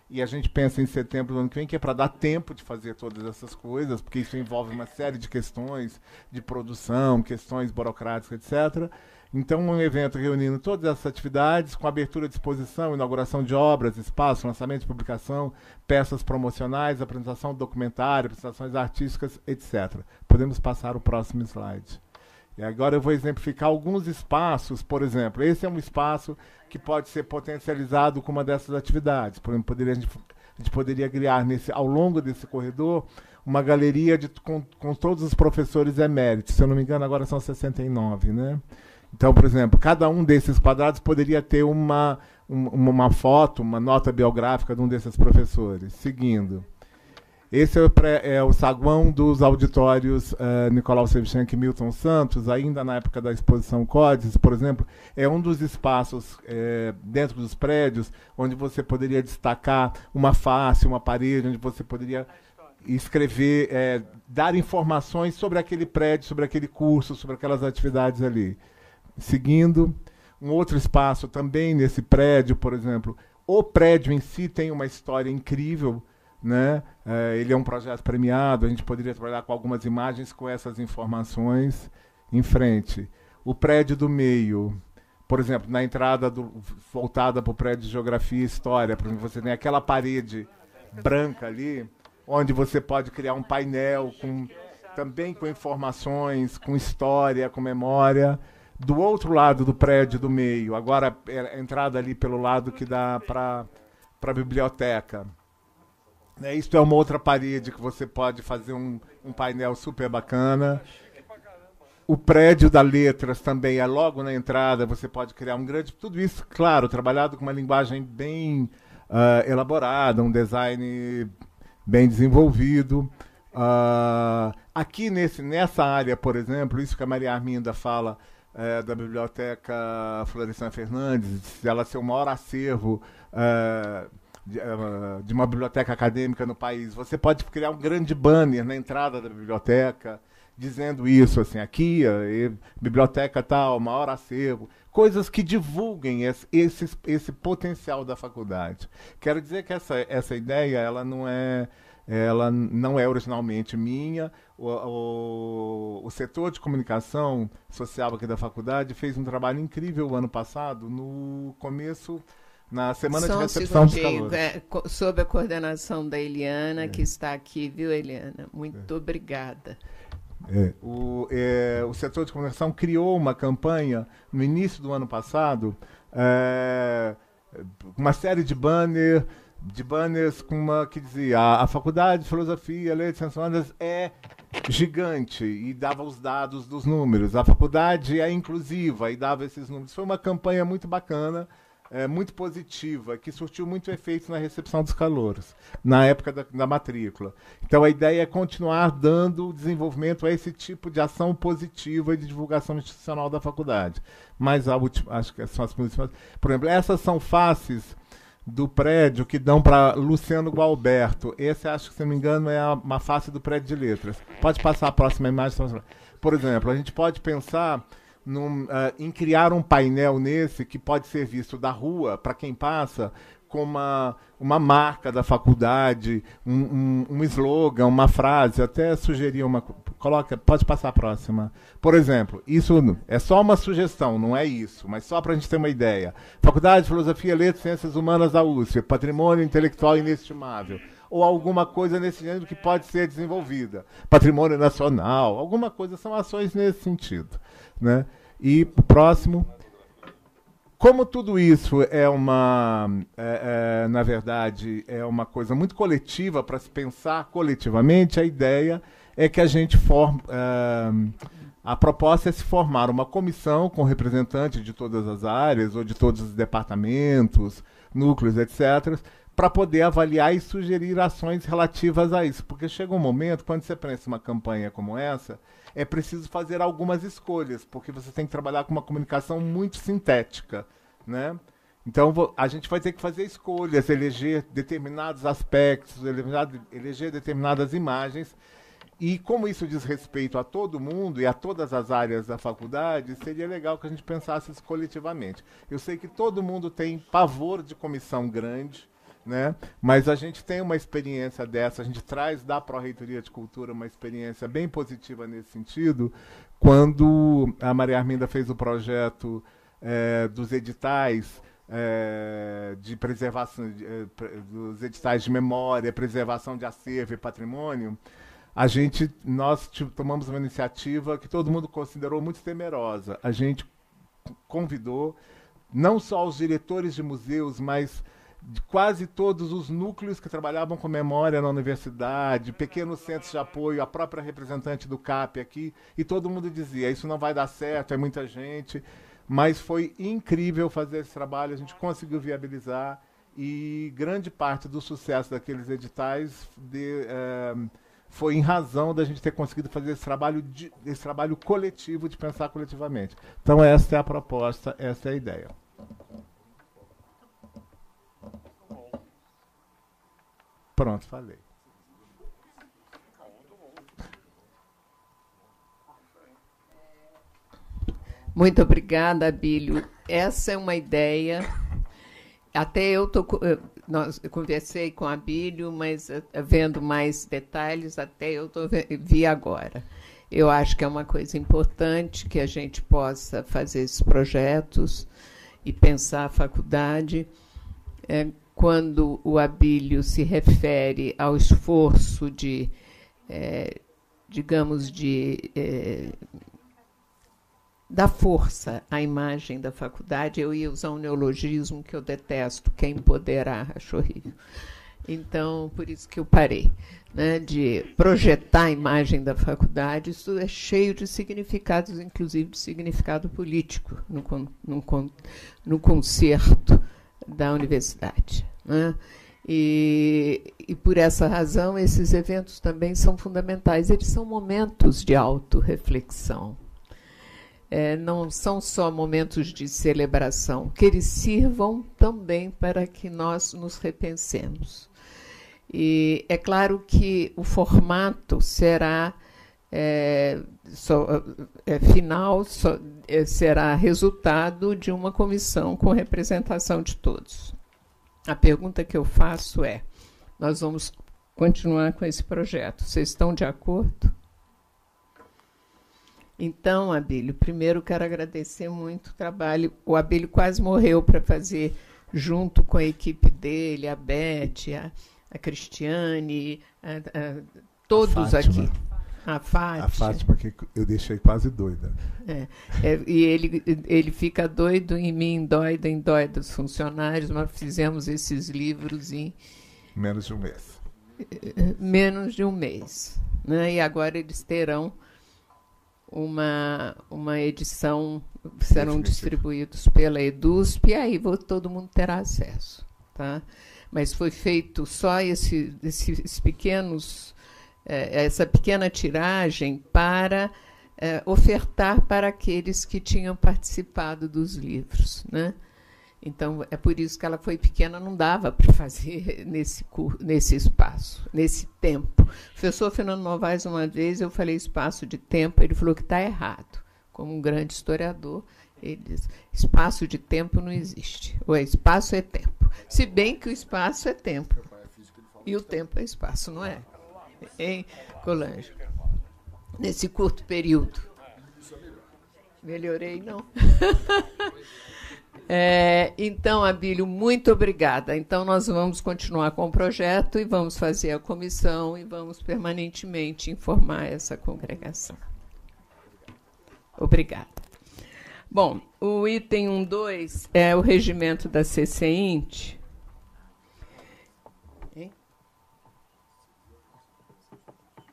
e a gente pensa em setembro do ano que vem, que é para dar tempo de fazer todas essas coisas, porque isso envolve uma série de questões de produção, questões burocráticas, etc. Então, um evento reunindo todas essas atividades, com abertura de exposição, inauguração de obras, espaço, lançamento de publicação, peças promocionais, apresentação de documentário, apresentações artísticas, etc. Podemos passar o próximo slide. E agora eu vou exemplificar alguns espaços. Por exemplo, esse é um espaço que pode ser potencializado com uma dessas atividades. Por exemplo, a gente poderia criar, ao longo desse corredor, uma galeria com todos os professores eméritos. Se eu não me engano, agora são 69, né? Então, por exemplo, cada um desses quadrados poderia ter uma foto, uma nota biográfica de um desses professores. Seguindo. Esse é o saguão dos auditórios Nicolau Sevchenko e Milton Santos, ainda na época da exposição Códices, por exemplo. É um dos espaços dentro dos prédios onde você poderia destacar uma face, uma parede, onde você poderia escrever, dar informações sobre aquele prédio, sobre aquele curso, sobre aquelas atividades ali. Seguindo, um outro espaço também nesse prédio, por exemplo, o prédio em si tem uma história incrível, né? Ele é um projeto premiado, a gente poderia trabalhar com algumas imagens com essas informações em frente. O prédio do meio, por exemplo, na entrada voltada para o prédio de Geografia e História, por exemplo, você tem aquela parede branca ali, onde você pode criar um painel também com informações, com história, com memória. Do outro lado do prédio do meio, agora a entrada ali pelo lado que dá para a biblioteca. Isso é uma outra parede que você pode fazer um painel super bacana. O prédio da Letras também é logo na entrada, você pode criar um grande... Tudo isso, claro, trabalhado com uma linguagem bem elaborada, um design bem desenvolvido. Aqui nessa área, por exemplo, isso que a Maria Arminda fala da Biblioteca Florestan Fernandes, ela ser o maior acervo de uma biblioteca acadêmica no país. Você pode criar um grande banner na entrada da biblioteca, dizendo isso, assim, aqui, biblioteca tal, maior acervo, coisas que divulguem esse potencial da faculdade. Quero dizer que essa ideia, ela não é originalmente minha. O setor de comunicação social aqui da faculdade fez um trabalho incrível o ano passado, no começo, na semana de recepção dos calouros. Sob a coordenação da Eliana, que está aqui, viu, Eliana? Muito obrigada. O setor de comunicação criou uma campanha no início do ano passado, uma série de banners que dizia a Faculdade de Filosofia, Letras e Ciências Humanas é gigante, e dava os dados dos números. A faculdade é inclusiva, e dava esses números. Foi uma campanha muito bacana, muito positiva, que surtiu muito efeito na recepção dos calouros, na época da matrícula. Então a ideia é continuar dando desenvolvimento a esse tipo de ação positiva e de divulgação institucional da faculdade. Mas acho que são as principais. Por exemplo, essas são faces do prédio que dão para Luciano Gualberto. Esse, acho que, se não me engano, é uma face do prédio de Letras. Pode passar a próxima imagem. Por exemplo, a gente pode pensar em criar um painel nesse que pode ser visto da rua, para quem passa, com uma marca da faculdade, um slogan, uma frase. Até sugerir pode passar a próxima. Por exemplo, isso é só uma sugestão, não é isso, mas só para a gente ter uma ideia. Faculdade de Filosofia, Letras e Ciências Humanas da USP, patrimônio intelectual inestimável. Ou alguma coisa nesse gênero que pode ser desenvolvida. Patrimônio nacional, alguma coisa, são ações nesse sentido, né? E o próximo. Como tudo isso na verdade, é uma coisa muito coletiva, para se pensar coletivamente, a ideia é que a gente a proposta é se formar uma comissão com representantes de todas as áreas, ou de todos os departamentos, núcleos, etc., para poder avaliar e sugerir ações relativas a isso. Porque chega um momento, quando você pensa uma campanha como essa, é preciso fazer algumas escolhas, porque você tem que trabalhar com uma comunicação muito sintética, né? Então, a gente vai ter que fazer escolhas, eleger determinados aspectos, eleger determinadas imagens. E como isso diz respeito a todo mundo e a todas as áreas da faculdade, seria legal que a gente pensasse isso coletivamente. Eu sei que todo mundo tem pavor de comissão grande, né? Mas a gente tem uma experiência dessa, a gente traz da Pró-Reitoria de Cultura uma experiência bem positiva nesse sentido, quando a Maria Arminda fez o projeto dos editais de preservação, dos editais de memória, preservação de acervo e patrimônio. Nós tomamos uma iniciativa que todo mundo considerou muito temerosa. A gente convidou não só os diretores de museus, mas de quase todos os núcleos que trabalhavam com memória na universidade, pequenos centros de apoio, a própria representante do CAP aqui, e todo mundo dizia, isso não vai dar certo, é muita gente, mas foi incrível fazer esse trabalho, a gente conseguiu viabilizar, e grande parte do sucesso daqueles editais foi em razão da gente ter conseguido fazer esse trabalho coletivo, de pensar coletivamente. Então essa é a proposta, essa é a ideia. Pronto, falei. Muito obrigada, Abílio. Essa é uma ideia. Até eu eu conversei com a Abílio, mas vendo mais detalhes, até eu vi agora. Eu acho que é uma coisa importante que a gente possa fazer esses projetos e pensar a faculdade. Quando o Abílio se refere ao esforço de, digamos, dar força à imagem da faculdade, eu ia usar um neologismo que eu detesto, que é empoderar, acho horrível. Então, por isso que eu parei, né, de projetar a imagem da faculdade. Isso é cheio de significados, inclusive de significado político, no concerto da universidade, né? E por essa razão, esses eventos também são fundamentais. Eles são momentos de autorreflexão. Não são só momentos de celebração, que eles sirvam também para que nós nos repensemos. E é claro que o formato será será resultado de uma comissão com representação de todos. A pergunta que eu faço é: nós vamos continuar com esse projeto? Vocês estão de acordo? Então, Abílio, primeiro quero agradecer muito o trabalho. O Abílio quase morreu para fazer, junto com a equipe dele, a Beth, a Cristiane, todos aqui. A Fátima. A Fátima, que eu deixei quase doida. E ele fica doido em mim, doida em doida dos funcionários. Nós fizemos esses livros em... menos de um mês. Menos de um mês. Né? E agora eles terão uma edição, serão distribuídos pela EDUSP, e aí todo mundo terá acesso. Tá? Mas foi feito só esses pequenos... essa pequena tiragem para ofertar para aqueles que tinham participado dos livros, né? Então, é por isso que ela foi pequena, não dava para fazer nesse espaço, nesse tempo. O professor Fernando Novaes, uma vez, eu falei espaço de tempo, ele falou que está errado. Como um grande historiador, ele diz, espaço de tempo não existe. O espaço é tempo. Se bem que o espaço é tempo. E o tempo é espaço, não é? Hein, Colange? Nesse curto período. Melhorei, não? Então, Abílio, muito obrigada. Então, nós vamos continuar com o projeto e vamos fazer a comissão e vamos permanentemente informar essa congregação. Obrigada. Bom, o item 1.2 é o regimento da CCINT.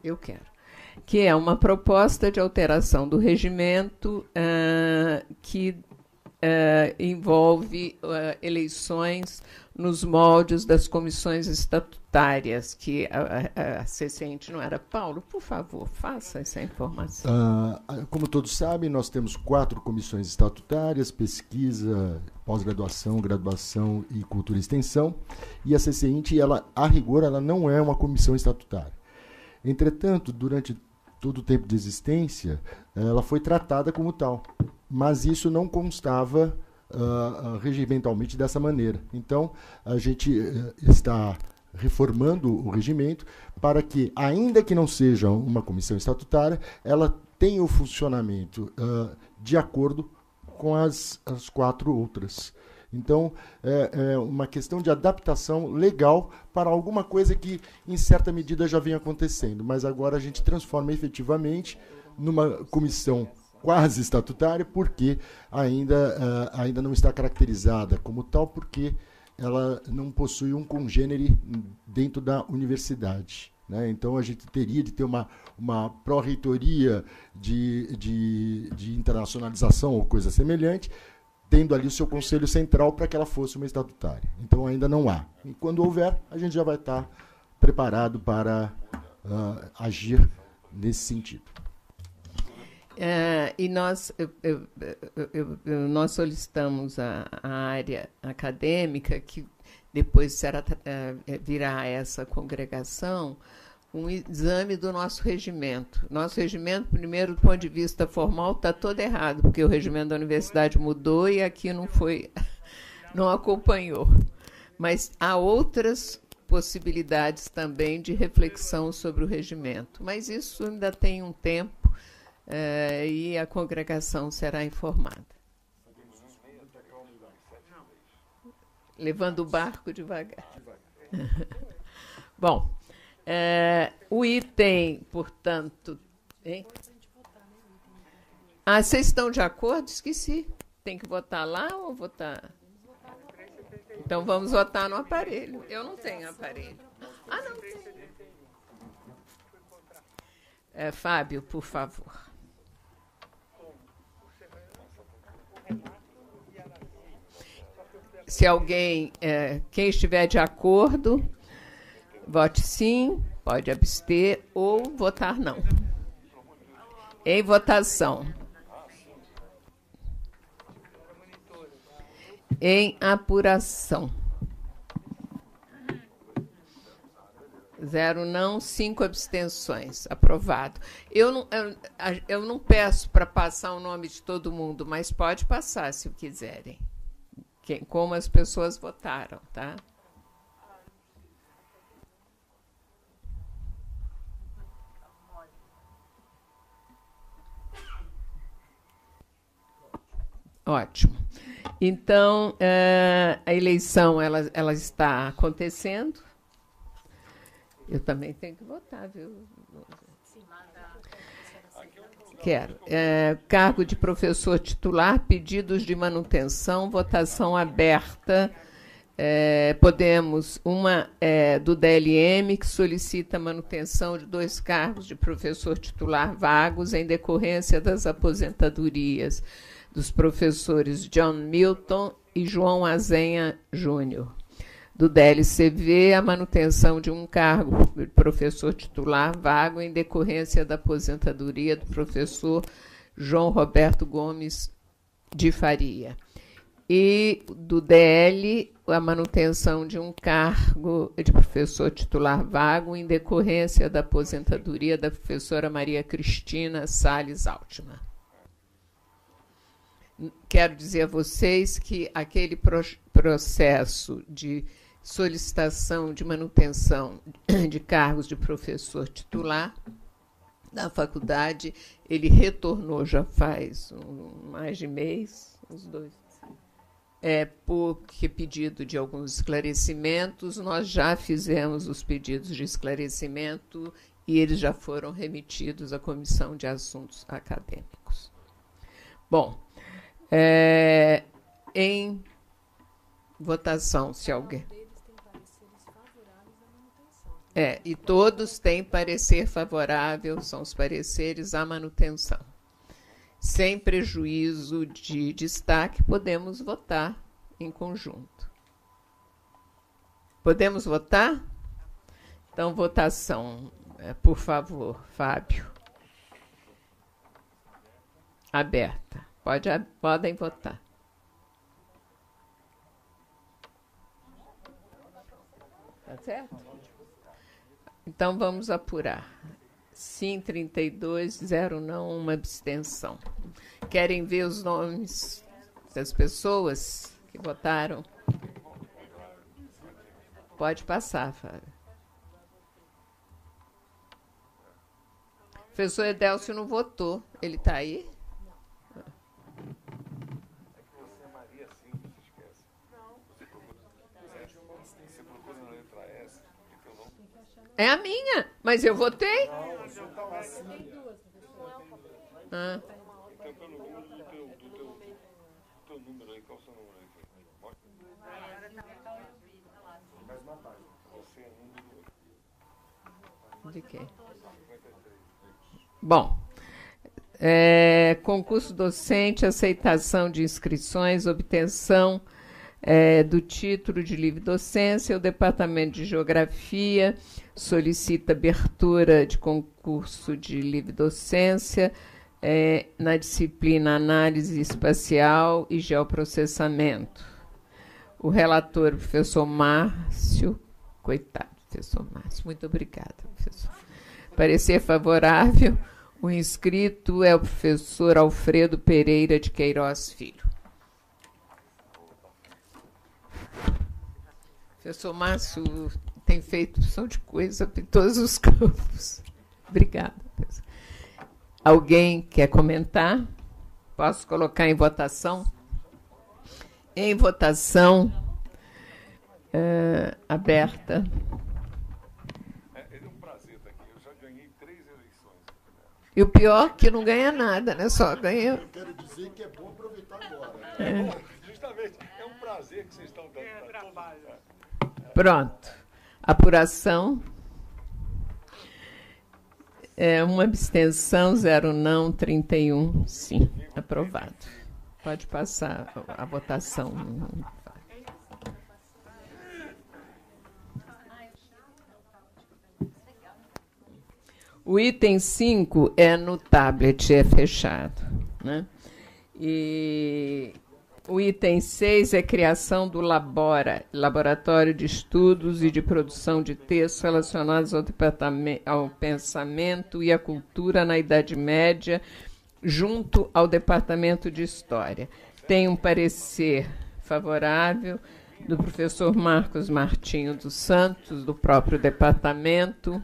Eu quero. Que é uma proposta de alteração do regimento que envolve eleições nos moldes das comissões estatutárias, que a CCINT não era. Paulo, por favor, faça essa informação. Como todos sabem, nós temos 4 comissões estatutárias: pesquisa, pós-graduação, graduação e cultura e extensão. E a CCINT, a rigor, ela não é uma comissão estatutária. Entretanto, durante todo o tempo de existência, ela foi tratada como tal, mas isso não constava regimentalmente dessa maneira. Então, a gente está reformando o regimento para que, ainda que não seja uma comissão estatutária, ela tenha o funcionamento de acordo com as 4 outras. Então, é uma questão de adaptação legal para alguma coisa que, em certa medida, já vem acontecendo. Mas agora a gente transforma efetivamente numa comissão quase estatutária, porque ainda não está caracterizada como tal, porque ela não possui um congênere dentro da universidade. Né? Então, a gente teria de ter uma pró-reitoria de internacionalização ou coisa semelhante, tendo ali o seu conselho central para que ela fosse uma estatutária. Então, ainda não há. E quando houver, a gente já vai estar preparado para agir nesse sentido. E nós solicitamos a área acadêmica, que depois virá essa congregação, um exame do nosso regimento. Nosso regimento, primeiro, do ponto de vista formal, está todo errado, porque o regimento da universidade mudou e aqui não acompanhou. Mas há outras possibilidades também de reflexão sobre o regimento. Mas isso ainda tem um tempo e a congregação será informada. Levando o barco devagar. Bom, o item, portanto... Hein? Vocês estão de acordo? Esqueci. Tem que votar lá ou votar... Então, vamos votar no aparelho. Eu não tenho aparelho. Não tem. Fábio, por favor. Se alguém, quem estiver de acordo, vote sim, pode abster ou votar não. Em votação. Em apuração. 0 não, 5 abstenções. Aprovado. Eu não peço para passar o nome de todo mundo, mas pode passar, se quiserem. Como as pessoas votaram, tá? Ótimo. Então, a eleição ela está acontecendo. Eu também tenho que votar, viu? Quero. Cargo de professor titular, pedidos de manutenção, votação aberta. Podemos, uma do DLM, que solicita manutenção de 2 cargos de professor titular vagos em decorrência das aposentadorias dos professores John Milton e João Azenha Júnior. Do DLCV, a manutenção de um cargo de professor titular vago em decorrência da aposentadoria do professor João Roberto Gomes de Faria. E do DL, a manutenção de um cargo de professor titular vago em decorrência da aposentadoria da professora Maria Cristina Salles Altman. Quero dizer a vocês que aquele processo de solicitação de manutenção de cargos de professor titular da faculdade, ele retornou já faz mais de mês, uns 2. Porque pedido de alguns esclarecimentos, nós já fizemos os pedidos de esclarecimento e eles já foram remetidos à Comissão de Assuntos Acadêmicos. Bom, em votação, se alguém... e todos têm parecer favorável, são os pareceres à manutenção. Sem prejuízo de destaque, podemos votar em conjunto. Podemos votar? Então, votação, por favor, Fábio. Aberta. Podem votar. Tá certo? Então, vamos apurar. Sim, 32, 0 não, 1 abstenção. Querem ver os nomes das pessoas que votaram? Pode passar, Fábio. O professor Edélcio não votou. Ele está aí? É a minha, mas eu votei. De quê? Bom, concurso docente, aceitação de inscrições, obtenção do título de livre docência. O Departamento de Geografia solicita abertura de concurso de livre docência na disciplina Análise Espacial e Geoprocessamento. O relator, professor Márcio, coitado, professor Márcio, muito obrigada, professor. Parecer favorável, o inscrito é o professor Alfredo Pereira de Queiroz Filho. Professor Márcio tem feito opção de coisa em todos os campos. Obrigada. Alguém quer comentar? Posso colocar em votação? Em votação aberta. É um prazer estar aqui. Eu já ganhei 3 eleições. E o pior é que não ganha nada, né? Só ganha. Eu quero dizer que é bom aproveitar agora. Justamente, é um prazer que vocês estão dando para todos. Pronto. Apuração. Uma abstenção, 0 não, 31 sim. Aprovado. Pode passar a votação. O item 5 é no tablet, é fechado, né? E o item 6 é criação do Laboratório de Estudos e de Produção de Textos relacionados ao pensamento e à cultura na Idade Média, junto ao Departamento de História. Tem um parecer favorável do professor Marcos Martinho dos Santos, do próprio departamento.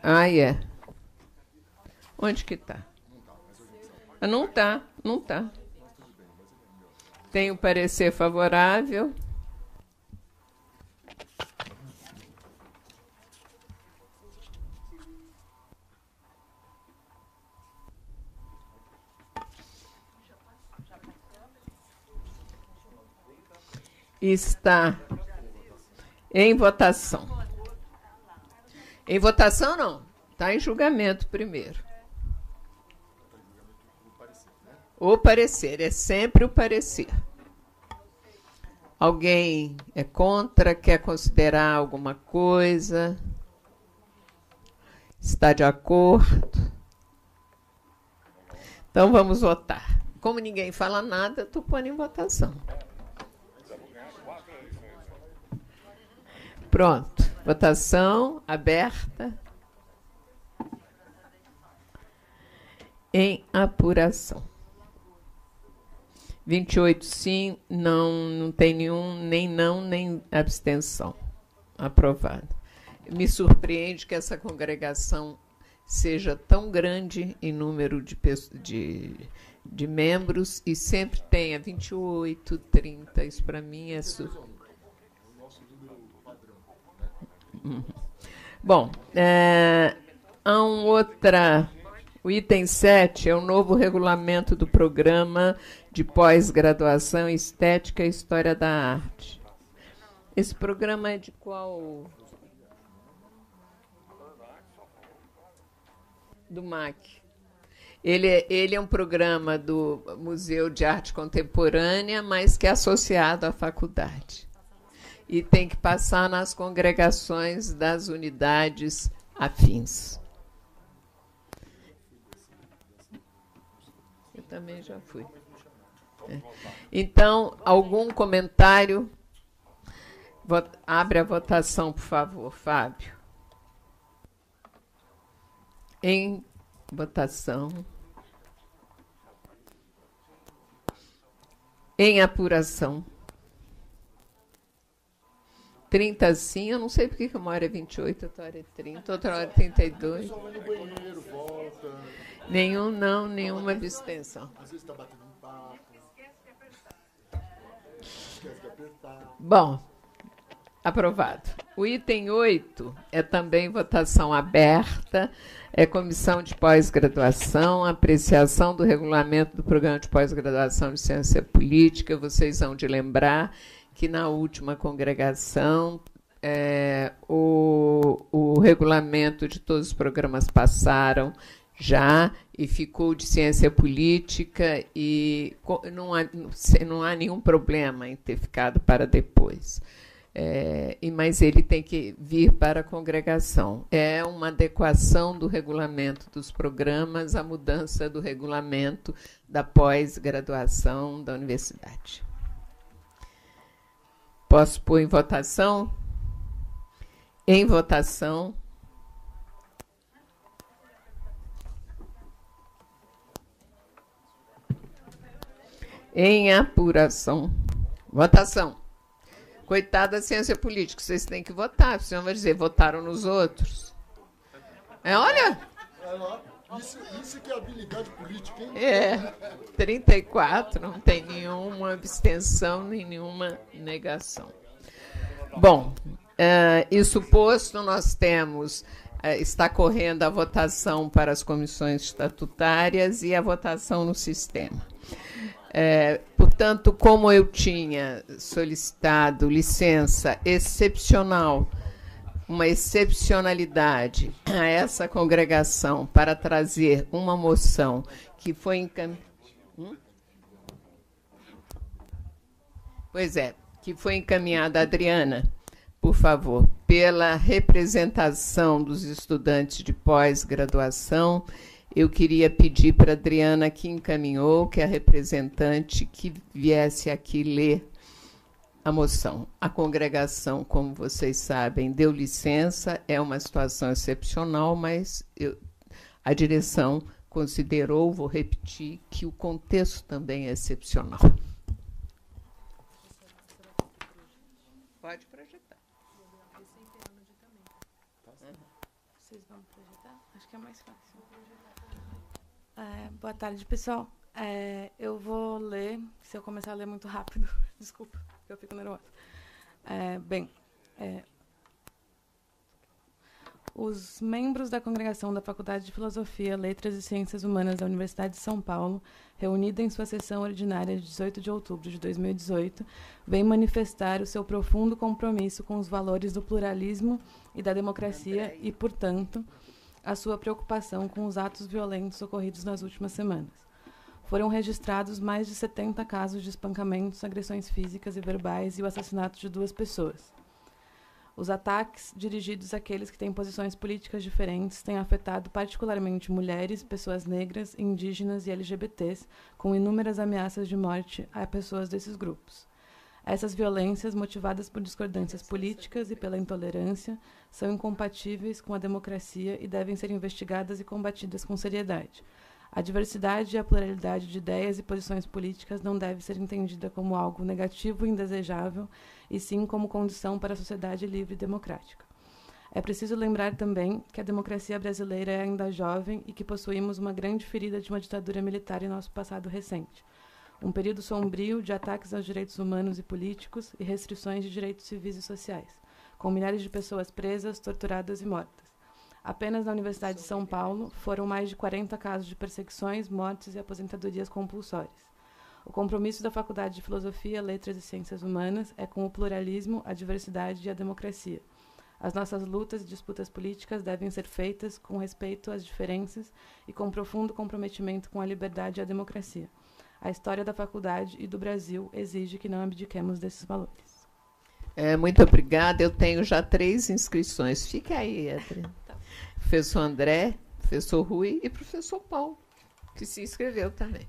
É. Onde que está? Não está, não está. Tem um parecer favorável. Está em votação. Em votação, não. Está em julgamento primeiro. O parecer, é sempre o parecer. Alguém é contra, quer considerar alguma coisa? Está de acordo? Então vamos votar. Como ninguém fala nada, estou pondo em votação. Pronto. Votação aberta. Em apuração. 28 sim, não tem nenhum, nem não, nem abstenção. Aprovado. Me surpreende que essa congregação seja tão grande em número de membros e sempre tenha 28, 30. Isso para mim é Bom, há o item 7 é o novo regulamento do programa de pós-graduação em Estética e História da Arte. Esse programa é de qual? Do MAC. Ele é um programa do Museu de Arte Contemporânea, mas que é associado à faculdade. E tem que passar nas congregações das unidades afins. Eu também já fui. Então, algum comentário? Abre a votação, por favor, Fábio. Em votação. Em apuração. 30 sim, eu não sei porque que uma hora é 28, outra hora é 30, outra hora é 32. Nenhum não, nenhuma abstenção. Às vezes está batendo um papo. Esquece de apertar. Bom, aprovado. O item 8 é também votação aberta, é comissão de pós-graduação, apreciação do regulamento do programa de pós-graduação de ciência política. Vocês vão de lembrar que na última congregação o regulamento de todos os programas passaram já e ficou de ciência política e não há nenhum problema em ter ficado para depois. Mas ele tem que vir para a congregação. É uma adequação do regulamento dos programas à mudança do regulamento da pós-graduação da universidade. Posso pôr em votação? Em votação. Em apuração. Votação. Coitada da ciência política, vocês têm que votar. O senhor vai dizer, votaram nos outros. Olha... Isso que é habilidade política, hein? 34, não tem nenhuma abstenção, nem nenhuma negação. Bom, isso posto, nós temos... está correndo a votação para as comissões estatutárias e a votação no sistema. Portanto, como eu tinha solicitado licença excepcional, uma excepcionalidade a essa congregação para trazer uma moção que foi encaminhada. Que foi encaminhada a Adriana, por favor, pela representação dos estudantes de pós-graduação. Eu queria pedir para a Adriana, que encaminhou, que é a representante, que viesse aqui ler a moção. A congregação, como vocês sabem, deu licença, é uma situação excepcional, mas a direção considerou, vou repetir, que o contexto também é excepcional. Pode projetar. Vocês vão projetar? Acho que é mais fácil. Boa tarde, pessoal. Eu vou ler, se eu começar a ler muito rápido, desculpa, eu fico nervosa. Os membros da congregação da Faculdade de Filosofia, Letras e Ciências Humanas da Universidade de São Paulo, reunida em sua sessão ordinária de 18 de outubro de 2018, vem manifestar o seu profundo compromisso com os valores do pluralismo e da democracia e, portanto, a sua preocupação com os atos violentos ocorridos nas últimas semanas. Foram registrados mais de 70 casos de espancamentos, agressões físicas e verbais e o assassinato de 2 pessoas. Os ataques dirigidos àqueles que têm posições políticas diferentes têm afetado particularmente mulheres, pessoas negras, indígenas e LGBTs, com inúmeras ameaças de morte a pessoas desses grupos. Essas violências, motivadas por discordâncias políticas e pela intolerância, são incompatíveis com a democracia e devem ser investigadas e combatidas com seriedade. A diversidade e a pluralidade de ideias e posições políticas não deve ser entendida como algo negativo e indesejável, e sim como condição para a sociedade livre e democrática. É preciso lembrar também que a democracia brasileira é ainda jovem e que possuímos uma grande ferida de uma ditadura militar em nosso passado recente. Um período sombrio de ataques aos direitos humanos e políticos e restrições de direitos civis e sociais, com milhares de pessoas presas, torturadas e mortas. Apenas na Universidade de São Paulo foram mais de 40 casos de perseguições, mortes e aposentadorias compulsórias. O compromisso da Faculdade de Filosofia, Letras e Ciências Humanas é com o pluralismo, a diversidade e a democracia. As nossas lutas e disputas políticas devem ser feitas com respeito às diferenças e com profundo comprometimento com a liberdade e a democracia. A história da faculdade e do Brasil exige que não abdiquemos desses valores. Muito obrigada. Eu tenho já 3 inscrições. Fica aí, Adriana. Tá. Professor André, professor Rui e professor Paulo, que se inscreveu também.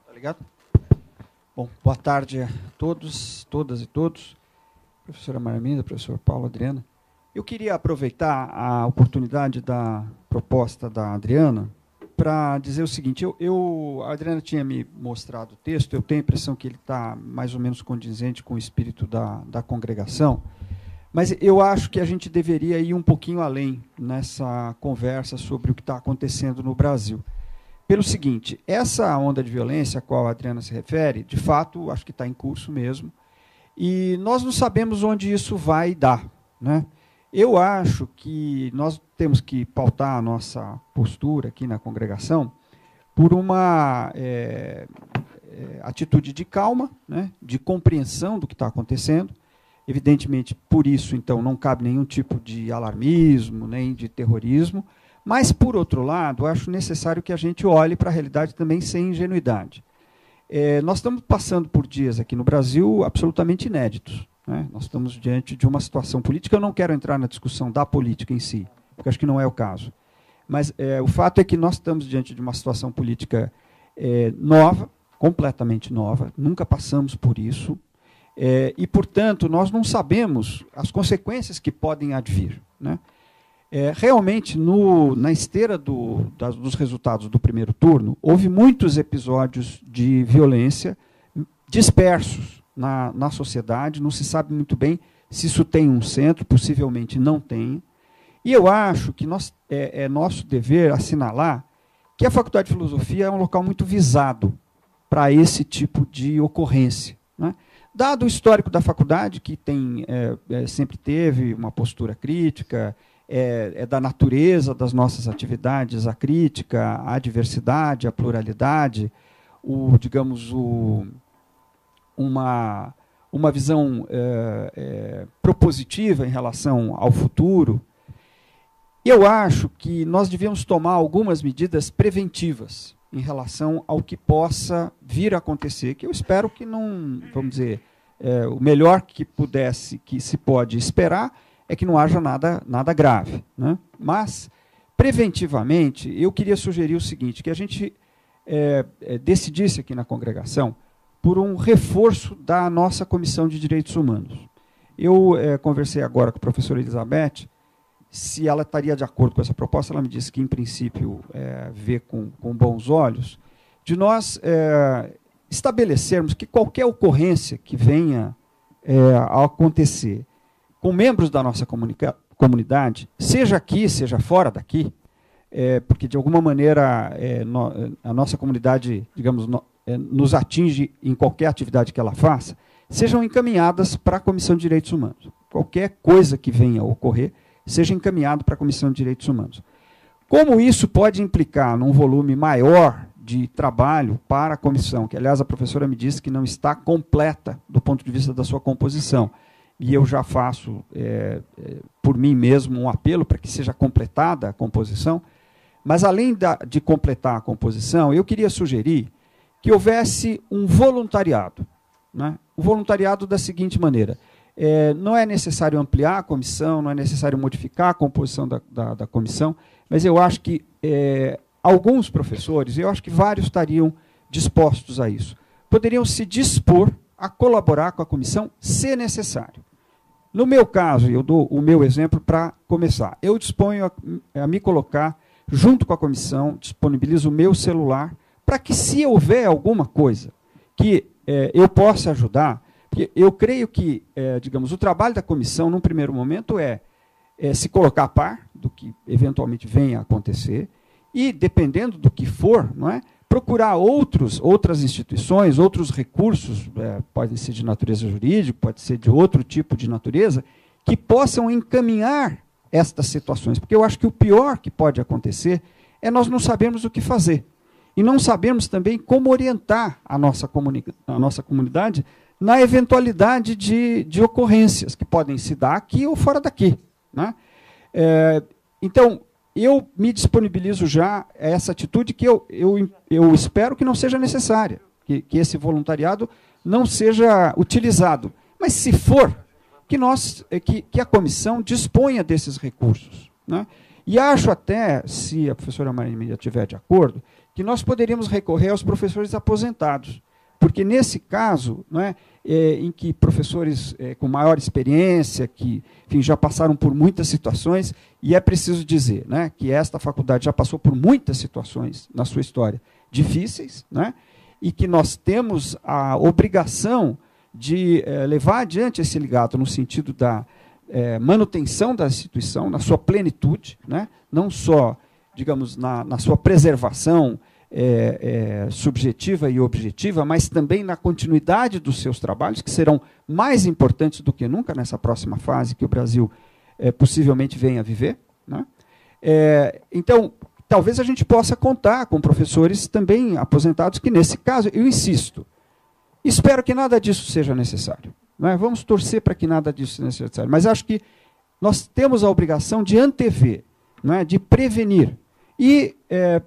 Obrigado. Bom, boa tarde a todos, todas e todos. Professora Marminda, professor Paulo, Adriana. Eu queria aproveitar a oportunidade da proposta da Adriana para dizer o seguinte. A Adriana tinha me mostrado o texto, eu tenho a impressão que ele está mais ou menos condizente com o espírito da congregação, mas eu acho que a gente deveria ir um pouquinho além nessa conversa sobre o que está acontecendo no Brasil. Pelo seguinte, essa onda de violência a qual a Adriana se refere, de fato, acho que está em curso mesmo, e nós não sabemos onde isso vai dar, né? Eu acho que nós temos que pautar a nossa postura aqui na congregação por uma atitude de calma, né, de compreensão do que está acontecendo. Evidentemente, por isso, então, não cabe nenhum tipo de alarmismo, nem de terrorismo, mas, por outro lado, acho necessário que a gente olhe para a realidade também sem ingenuidade. Nós estamos passando por dias aqui no Brasil absolutamente inéditos, né? Nós estamos diante de uma situação política. Eu não quero entrar na discussão da política em si, porque acho que não é o caso. Mas o fato é que nós estamos diante de uma situação política nova, completamente nova, nunca passamos por isso. E, portanto, nós não sabemos as consequências que podem advir, né? Realmente, na esteira dos resultados do primeiro turno, houve muitos episódios de violência dispersos na sociedade, não se sabe muito bem se isso tem um centro, possivelmente não tem. E eu acho que é nosso dever assinalar que a Faculdade de Filosofia é um local muito visado para esse tipo de ocorrência, né? Dado o histórico da faculdade, que sempre teve uma postura crítica, da natureza das nossas atividades, a crítica, a diversidade, a pluralidade, uma visão propositiva em relação ao futuro. Eu acho que nós devíamos tomar algumas medidas preventivas em relação ao que possa vir a acontecer, que eu espero que não, vamos dizer, o melhor que se pode esperar é que não haja nada grave, né? Mas, preventivamente, eu queria sugerir o seguinte, que a gente decidisse aqui na congregação por um reforço da nossa Comissão de Direitos Humanos. Eu conversei agora com a professora Elizabeth, se ela estaria de acordo com essa proposta. Ela me disse que, em princípio, vê com bons olhos, de nós estabelecermos que qualquer ocorrência que venha a acontecer com membros da nossa comunidade, seja aqui, seja fora daqui, porque, de alguma maneira, a nossa comunidade, digamos, nos atinge em qualquer atividade que ela faça, sejam encaminhadas para a Comissão de Direitos Humanos. Qualquer coisa que venha a ocorrer, seja encaminhado para a Comissão de Direitos Humanos. Como isso pode implicar num volume maior de trabalho para a comissão, que, aliás, a professora me disse que não está completa do ponto de vista da sua composição, e eu já faço, por mim mesmo, um apelo para que seja completada a composição, mas, além de completar a composição, eu queria sugerir que houvesse um voluntariado, né? O voluntariado da seguinte maneira: não é necessário ampliar a comissão, não é necessário modificar a composição da comissão, mas eu acho que alguns professores, eu acho que vários estariam dispostos a isso, poderiam se dispor a colaborar com a comissão, se necessário. No meu caso, eu dou o meu exemplo para começar. Eu disponho a me colocar junto com a comissão, disponibilizo o meu celular, para que, se houver alguma coisa que eu possa ajudar, porque eu creio que, digamos, o trabalho da comissão, num primeiro momento, se colocar a par do que eventualmente venha a acontecer, e, dependendo do que for, não é, procurar outras instituições, outros recursos, podem ser de natureza jurídica, pode ser de outro tipo de natureza, que possam encaminhar estas situações. Porque eu acho que o pior que pode acontecer é nós não sabermos o que fazer. E não sabemos também como orientar a nossa comunidade na eventualidade de ocorrências que podem se dar aqui ou fora daqui, né? Então, eu me disponibilizo já a essa atitude, que eu espero que não seja necessária, que esse voluntariado não seja utilizado. Mas, se for, que a comissão disponha desses recursos, né? E acho até, se a professora Maria estiver de acordo, que nós poderíamos recorrer aos professores aposentados, porque, nesse caso, né, em que professores com maior experiência, que, enfim, já passaram por muitas situações, e é preciso dizer, né, que esta faculdade já passou por muitas situações na sua história difíceis, né, e que nós temos a obrigação de levar adiante esse legado no sentido da manutenção da instituição, na sua plenitude, né, não só, digamos, na sua preservação subjetiva e objetiva, mas também na continuidade dos seus trabalhos, que serão mais importantes do que nunca nessa próxima fase que o Brasil possivelmente venha a viver, né? Então, talvez a gente possa contar com professores também aposentados, que, nesse caso, eu insisto, espero que nada disso seja necessário, né? Vamos torcer para que nada disso seja necessário, mas acho que nós temos a obrigação de antever, né, de prevenir, e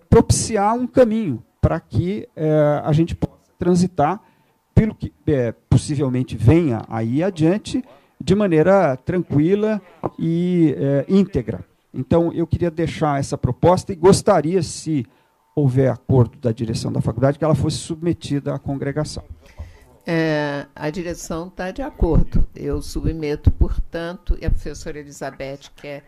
propiciar um caminho para que a gente possa transitar pelo que possivelmente venha aí adiante de maneira tranquila e íntegra. Então, eu queria deixar essa proposta e gostaria, se houver acordo da direção da faculdade, que ela fosse submetida à congregação. A direção está de acordo. Eu submeto, portanto, e a professora Elizabeth quer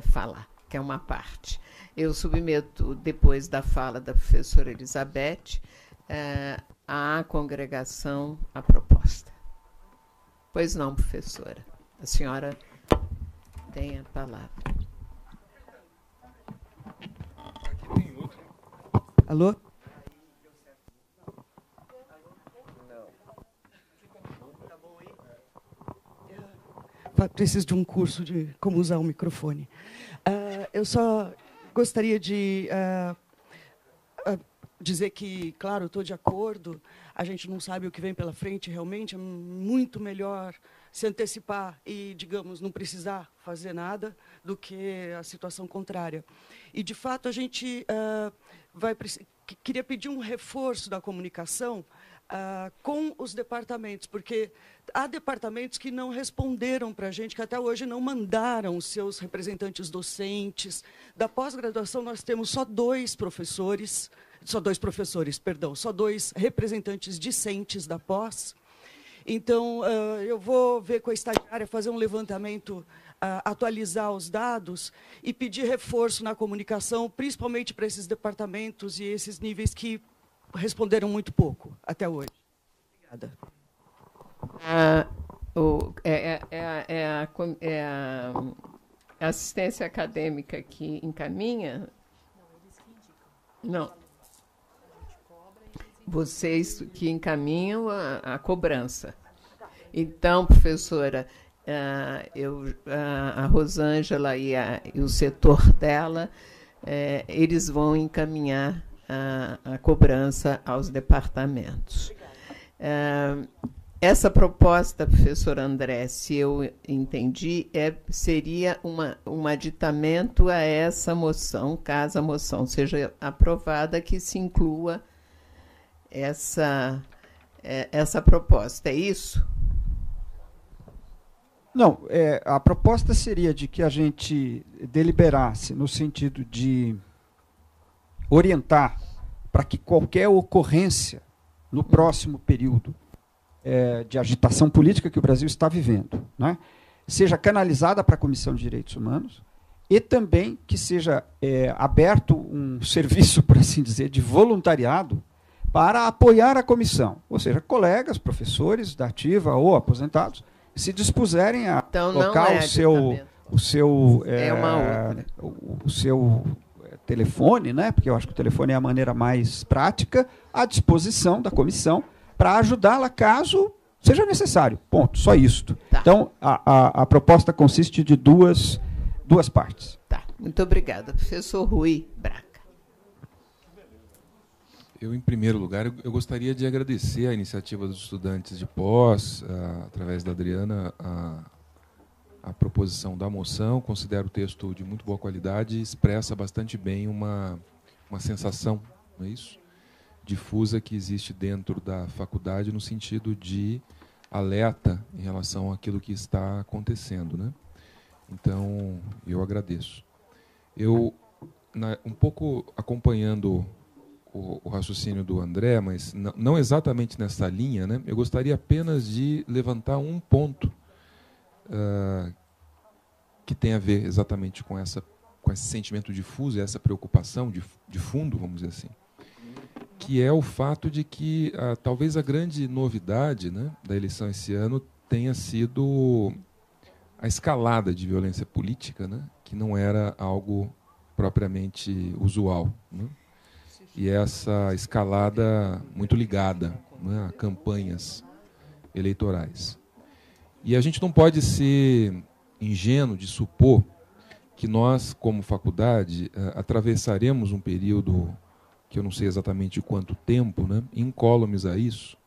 falar, que é uma parte. Eu submeto, depois da fala da professora Elizabeth, à congregação a proposta. Pois não, professora. A senhora tem a palavra. Alô? Preciso de um curso de como usar o microfone. Eu só gostaria de dizer que, claro, estou de acordo, a gente não sabe o que vem pela frente, realmente é muito melhor se antecipar e, digamos, não precisar fazer nada do que a situação contrária. E, de fato, a gente queria pedir um reforço da comunicação com os departamentos, porque há departamentos que não responderam para a gente, que até hoje não mandaram os seus representantes docentes. Da pós-graduação, nós temos só dois representantes discentes da pós. Então, eu vou ver com a estagiária, fazer um levantamento, atualizar os dados e pedir reforço na comunicação, principalmente para esses departamentos e esses níveis que responderam muito pouco até hoje. Obrigada. A assistência acadêmica que encaminha? Não. Vocês que encaminham a cobrança. Então, professora, a Rosângela e o setor dela, eles vão encaminhar a cobrança aos departamentos. Essa proposta, professor André, se eu entendi, seria um aditamento a essa moção, caso a moção seja aprovada, que se inclua essa proposta. É isso? Não, a proposta seria de que a gente deliberasse no sentido de orientar para que qualquer ocorrência no próximo período de agitação política que o Brasil está vivendo, né, seja canalizada para a Comissão de Direitos Humanos e também que seja aberto um serviço, por assim dizer, de voluntariado para apoiar a comissão, ou seja, colegas, professores da ativa ou aposentados, se dispuserem a colocar o seu telefone, né, porque eu acho que o telefone é a maneira mais prática, à disposição da comissão para ajudá-la caso seja necessário. Ponto, só isto. Tá. Então, a proposta consiste de duas partes. Tá, muito obrigada. Professor Rui Braga. Eu, em primeiro lugar, eu gostaria de agradecer a iniciativa dos estudantes de pós, através da Adriana, a proposição da moção. Considero o texto de muito boa qualidade e expressa bastante bem uma sensação, não é isso, difusa que existe dentro da faculdade no sentido de alerta em relação àquilo que está acontecendo, né? Então, eu agradeço. Eu, um pouco acompanhando o raciocínio do André, mas não exatamente nessa linha, né? Eu gostaria apenas de levantar um ponto que tem a ver exatamente com esse sentimento difuso, essa preocupação de fundo, vamos dizer assim, que é o fato de que talvez a grande novidade, né, da eleição esse ano tenha sido a escalada de violência política, né, que não era algo propriamente usual, né? E essa escalada muito ligada, né, a campanhas eleitorais. E a gente não pode ser ingênuo de supor que nós, como faculdade, atravessaremos um período que eu não sei exatamente quanto tempo, né, incólumes a isso,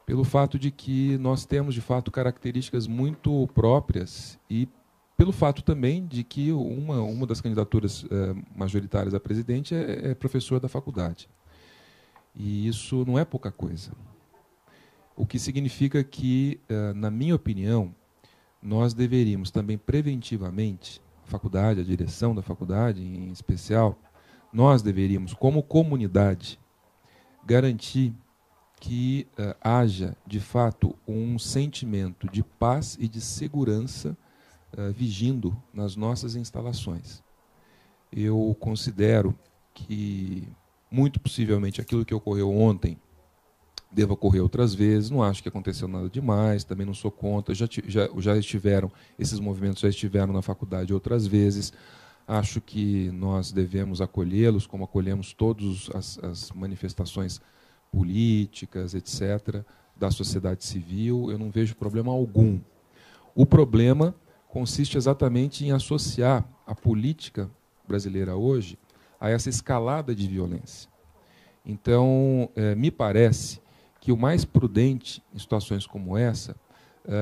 pelo fato de que nós temos, de fato, características muito próprias e pelo fato também de que uma das candidaturas majoritárias a presidente é professor da faculdade. E isso não é pouca coisa. O que significa que, na minha opinião, nós deveríamos também preventivamente, a faculdade, a direção da faculdade em especial, nós deveríamos, como comunidade, garantir que haja, de fato, um sentimento de paz e de segurança vigindo nas nossas instalações. Eu considero que, muito possivelmente, aquilo que ocorreu ontem deva ocorrer outras vezes. Não acho que aconteceu nada demais, também não sou contra. Já estiveram, esses movimentos já estiveram na faculdade outras vezes. Acho que nós devemos acolhê-los, como acolhemos todas as manifestações políticas, etc., da sociedade civil. Eu não vejo problema algum. O problema consiste exatamente em associar a política brasileira hoje a essa escalada de violência. Então, me parece que o mais prudente em situações como essa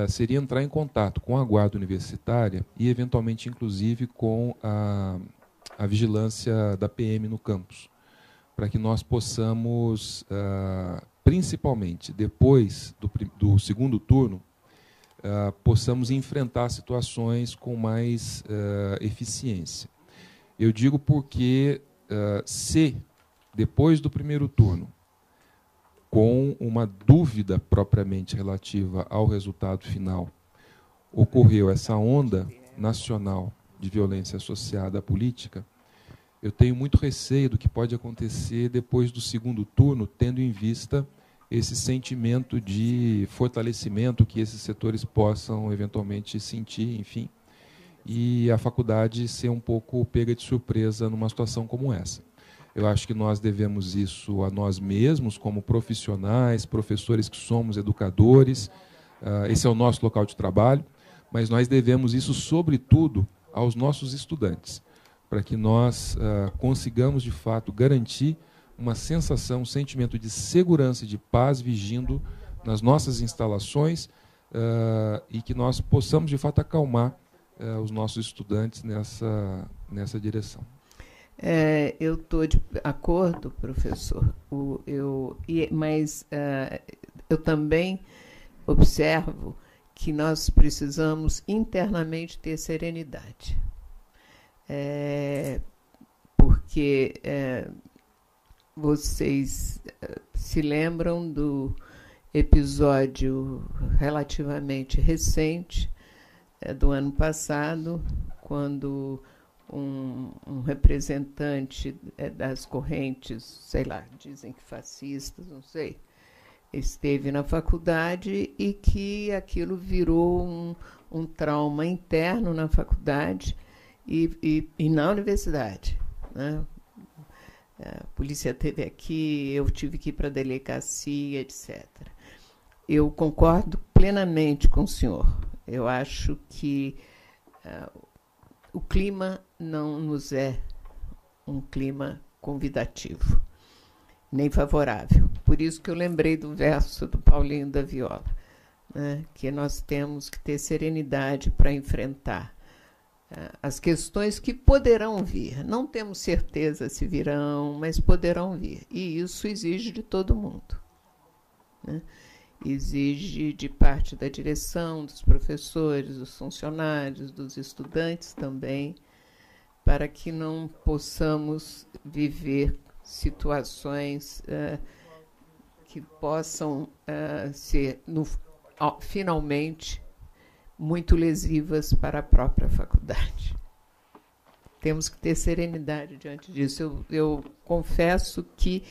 seria entrar em contato com a guarda universitária e, eventualmente, inclusive, com a vigilância da PM no campus, para que nós possamos, principalmente depois do segundo turno, possamos enfrentar situações com mais eficiência. Eu digo porque, se depois do primeiro turno, com uma dúvida propriamente relativa ao resultado final, ocorreu essa onda nacional de violência associada à política, eu tenho muito receio do que pode acontecer depois do segundo turno, tendo em vista esse sentimento de fortalecimento que esses setores possam eventualmente sentir, enfim, e a faculdade ser um pouco pega de surpresa numa situação como essa. Eu acho que nós devemos isso a nós mesmos, como profissionais, professores que somos, educadores. Esse é o nosso local de trabalho, mas nós devemos isso, sobretudo, aos nossos estudantes, para que nós consigamos, de fato, garantir uma sensação, um sentimento de segurança e de paz vigindo nas nossas instalações e que nós possamos, de fato, acalmar os nossos estudantes nessa direção. Eu estou de acordo, professor, mas eu também observo que nós precisamos internamente ter serenidade. Porque vocês se lembram do episódio relativamente recente do ano passado, quando um representante das correntes, sei lá, dizem que fascistas, não sei, esteve na faculdade e que aquilo virou um trauma interno na faculdade e na universidade, né? A polícia esteve aqui, eu tive que ir para a delegacia, etc. Eu concordo plenamente com o senhor. Eu acho que o clima não nos é um clima convidativo, nem favorável. Por isso que eu lembrei do verso do Paulinho da Viola, né, que nós temos que ter serenidade para enfrentar as questões que poderão vir. Não temos certeza se virão, mas poderão vir. E isso exige de todo mundo, né? Exige de parte da direção, dos professores, dos funcionários, dos estudantes também, para que não possamos viver situações que possam ser, finalmente, muito lesivas para a própria faculdade. Temos que ter serenidade diante disso. Eu confesso que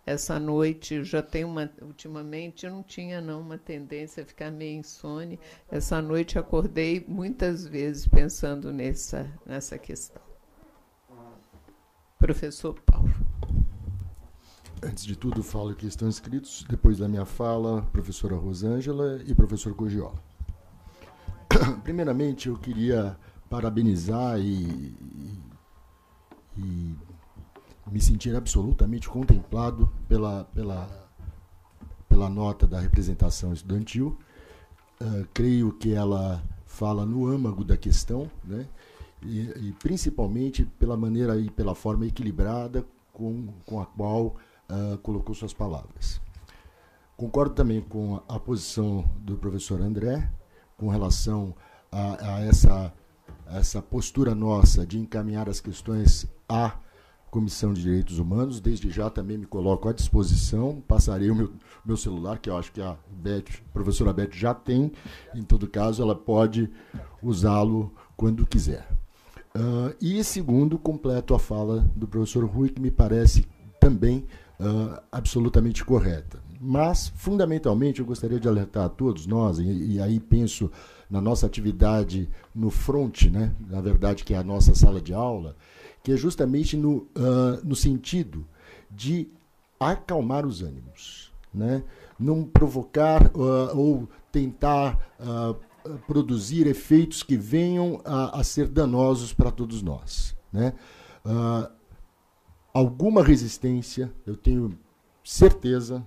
essa noite eu já tenho ultimamente eu não tinha uma tendência a ficar meio insone. Essa noite acordei muitas vezes pensando nessa questão. Professor Paulo. Antes de tudo, falo que estão inscritos. Depois da minha fala, professora Rosângela e professor Gogiola. Primeiramente, eu queria parabenizar e me sentir absolutamente contemplado pela nota da representação estudantil. Creio que ela fala no âmago da questão, né? E principalmente pela maneira e pela forma equilibrada com a qual colocou suas palavras. Concordo também com a posição do professor André com relação a essa postura nossa de encaminhar as questões à Comissão de Direitos Humanos. Desde já também me coloco à disposição, passarei o meu celular, que eu acho que a professora Beth já tem. Em todo caso, ela pode usá-lo quando quiser. E, segundo, completo a fala do professor Rui, que me parece também absolutamente correta. Mas, fundamentalmente, eu gostaria de alertar a todos nós, e aí penso na nossa atividade no front, né, na verdade, que é a nossa sala de aula, que é justamente no sentido de acalmar os ânimos, né? Não provocar ou tentar produzir efeitos que venham a ser danosos para todos nós, né? Alguma resistência, eu tenho certeza,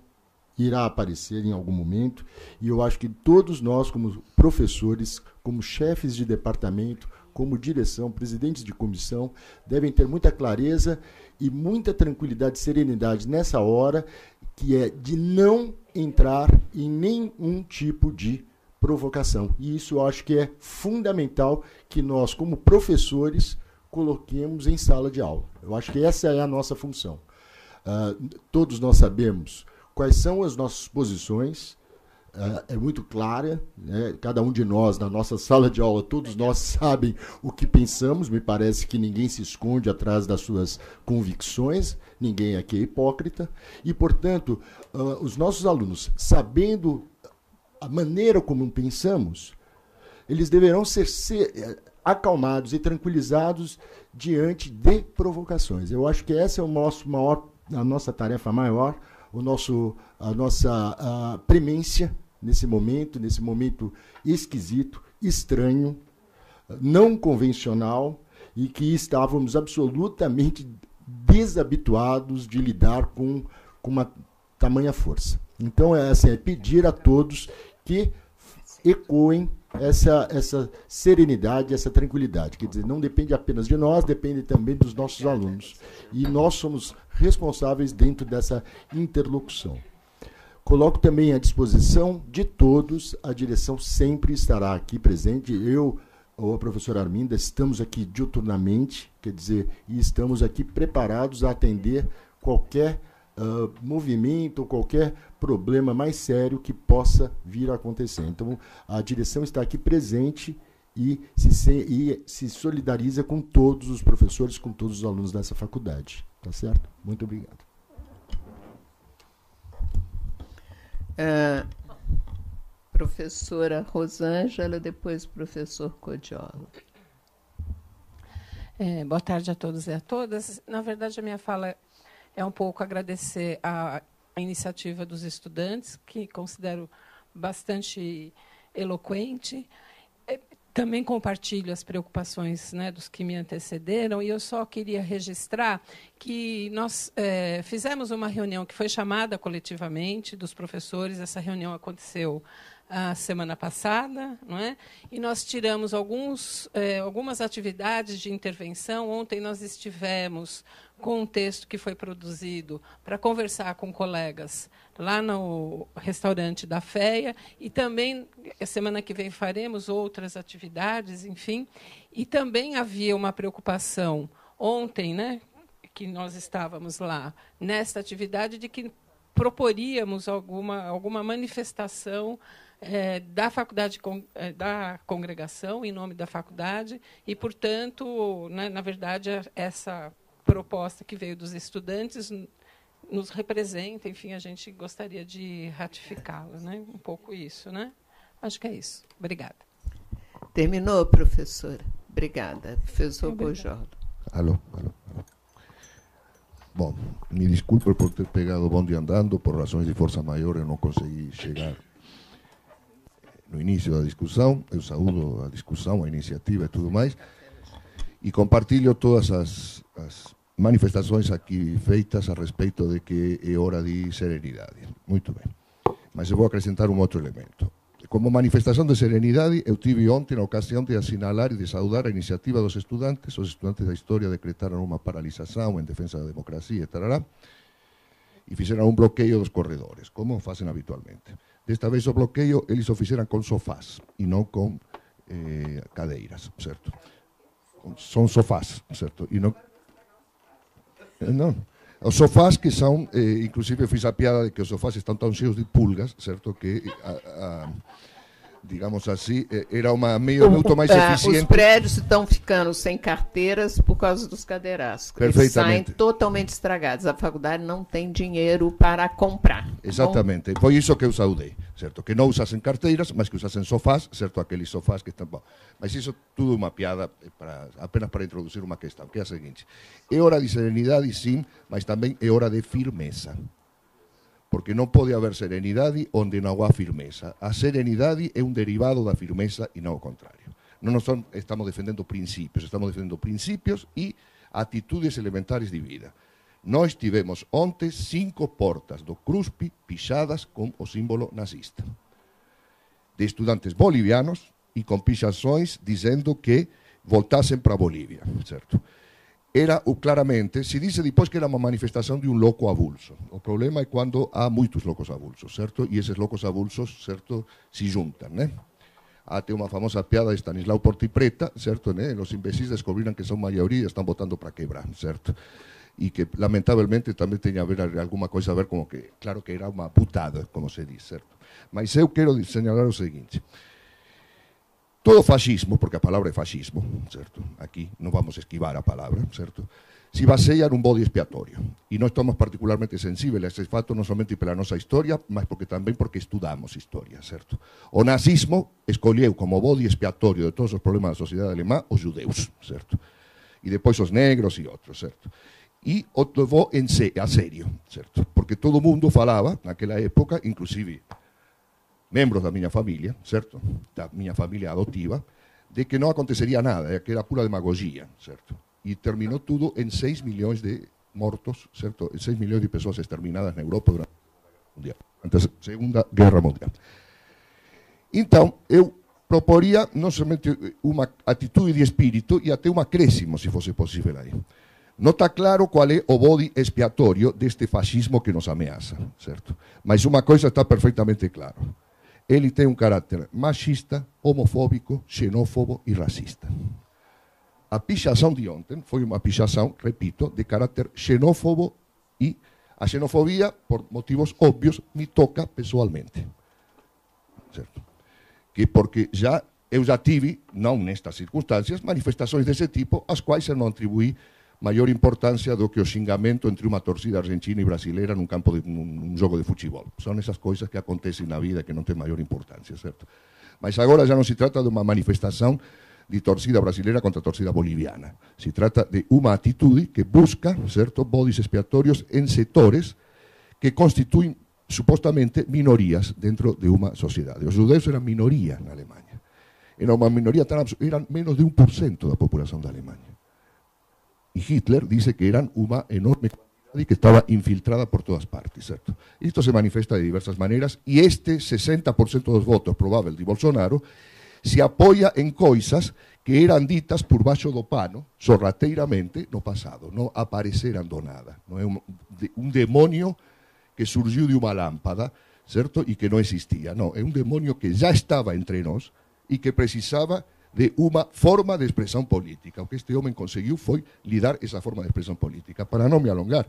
irá aparecer em algum momento, e eu acho que todos nós, como professores, como chefes de departamento, como direção, presidentes de comissão, devem ter muita clareza e muita tranquilidade e serenidade nessa hora, que é de não entrar em nenhum tipo de provocação. E isso eu acho que é fundamental que nós, como professores, coloquemos em sala de aula. Eu acho que essa é a nossa função. Todos nós sabemos quais são as nossas posições, é muito clara, né? Cada um de nós, na nossa sala de aula, todos nós sabem o que pensamos, me parece que ninguém se esconde atrás das suas convicções, ninguém aqui é hipócrita, e, portanto, os nossos alunos, sabendo a maneira como pensamos, eles deverão ser acalmados e tranquilizados diante de provocações. Eu acho que essa é a nossa tarefa maior, a nossa premência nesse momento esquisito, estranho, não convencional, e que estávamos absolutamente desabituados de lidar com uma tamanha força. Então, é pedir a todos que ecoem essa serenidade, essa tranquilidade. Quer dizer, não depende apenas de nós, depende também dos nossos alunos. E nós somos responsáveis dentro dessa interlocução. Coloco também à disposição de todos, a direção sempre estará aqui presente. Eu ou a professora Arminda estamos aqui diuturnamente, quer dizer, e estamos aqui preparados a atender qualquer movimento, qualquer problema mais sério que possa vir a acontecer. Então, a direção está aqui presente e se solidariza com todos os professores, com todos os alunos dessa faculdade. Tá certo? Muito obrigado. Professora Rosângela, depois professor Codiola. Boa tarde a todos e a todas. Na verdade, a minha fala é um pouco agradecer a iniciativa dos estudantes, que considero bastante eloquente. Também compartilho as preocupações, né, dos que me antecederam, e eu só queria registrar que nós fizemos uma reunião que foi chamada coletivamente dos professores. Essa reunião aconteceu a semana passada, não é? E nós tiramos algumas atividades de intervenção. Ontem nós estivemos com um texto que foi produzido para conversar com colegas lá no restaurante da FEA, e também, a semana que vem, faremos outras atividades, enfim. E também havia uma preocupação ontem, né, que nós estávamos lá, nesta atividade, de que proporíamos alguma manifestação da faculdade, da congregação, em nome da faculdade, e, portanto, né, na verdade, essa proposta que veio dos estudantes nos representa, enfim, a gente gostaria de ratificá-la, né? Um pouco isso, né? Acho que é isso. Obrigada. Terminou, professora? Obrigada. Professor Bojordo. Alô. Bom, me desculpe por ter pegado o bonde andando, por razões de força maior eu não consegui chegar no início da discussão. Eu saúdo a discussão, a iniciativa e tudo mais, e compartilho todas as manifestações aqui feitas a respeito de que é hora de serenidade. Muito bem. Mas eu vou acrescentar um outro elemento. Como manifestação de serenidade, eu tive ontem a ocasião de assinalar e de saudar a iniciativa dos estudantes. Os estudantes da História decretaram uma paralisação em defesa da democracia, e fizeram um bloqueio dos corredores, como fazem habitualmente. Desta vez o bloqueio eles o fizeram com sofás e não com cadeiras, certo? São sofás, certo? E não... Não. Os sofás que são, inclusive eu fiz a piada de que os sofás estão tão cheios de pulgas, certo? Que, digamos assim, era meio muito mais eficiente. Os prédios estão ficando sem carteiras por causa dos cadeiraços. Eles saem totalmente estragados. A faculdade não tem dinheiro para comprar. Exatamente. Foi isso que eu saudei, certo? Que não usassem carteiras, mas que usassem sofás, certo? Aqueles sofás que estão... Bom, mas isso tudo uma piada, apenas para introduzir uma questão, que é a seguinte. É hora de serenidade, sim, mas também é hora de firmeza. Porque não pode haver serenidade onde não há firmeza. A serenidade é um derivado da firmeza e não o contrário. Não estamos defendendo princípios e atitudes elementares de vida. Nós tivemos ontem 5 portas do CRUSP pichadas com o símbolo nazista. De estudantes bolivianos e com pichações dizendo que voltassem para a Bolívia, certo? Era claramente, se diz depois que era uma manifestação de um louco avulso. O problema é quando há muitos loucos avulsos, certo? E esses loucos avulsos, certo, se juntam, né? Há até uma famosa piada de Stanislau Portipreta, certo, né? Os imbecis descobriram que são maioria e estão botando para quebrar, certo? E que, lamentavelmente, também tem a ver alguma coisa a ver com que, claro que era uma putada, como se diz, certo? Mas eu quero señalar o seguinte. Todo fascismo, porque a palavra é fascismo, certo? Aqui não vamos esquivar a palavra, certo? Se baseia num bode expiatório. E nós estamos particularmente sensíveis a esse fato, não somente pela nossa história, mas também porque estudamos história, certo? O nazismo escolheu como bode expiatório de todos os problemas da sociedade alemã os judeus, certo? E depois os negros e outros, certo? E o levou a sério, certo? Porque todo mundo falava, naquela época, inclusive membros da minha família, certo? Da minha família adotiva, de que não aconteceria nada, que era pura demagogia, certo? E terminou tudo em 6 milhões de mortos, certo? 6 milhões de pessoas exterminadas na Europa durante a Segunda Guerra Mundial. Então, eu proporia não somente uma atitude de espírito e até um acréscimo, se fosse possível aí. Não está claro qual é o bode expiatório deste fascismo que nos ameaça, certo? Mas uma coisa está perfeitamente clara. Ele tem um caráter machista, homofóbico, xenófobo e racista. A pichação de ontem foi uma pichação, repito, de caráter xenófobo e a xenofobia, por motivos óbvios, me toca pessoalmente. Certo? Que porque eu já tive, não nestas circunstâncias, manifestações desse tipo, às quais eu não atribuí maior importância do que o xingamento entre uma torcida argentina e brasileira num campo num jogo de futebol. São essas coisas que acontecem na vida que não têm maior importância, certo? Mas agora já não se trata de uma manifestação de torcida brasileira contra a torcida boliviana. Se trata de uma atitude que busca, certo, bodes expiatórios em setores que constituem supostamente minorias dentro de uma sociedade. Os judeus eram minoria na Alemanha. Era uma minoria eram menos de 1% da população da Alemanha. E Hitler dice que eran una enorme cantidad y que estaba infiltrada por todas partes, certo? Isto se manifesta de diversas maneiras e este 60% dos votos prováveis de Bolsonaro se apoia em coisas que eram ditas por baixo do pano, sorrateiramente, no passado, não apareceram do nada. Não é um demônio que surgiu de uma lâmpada, certo? E que não existia. Não, é um demônio que já estava entre nós e que precisava de uma forma de expressão política. O que este homem conseguiu foi lhe dar essa forma de expressão política. Para não me alongar,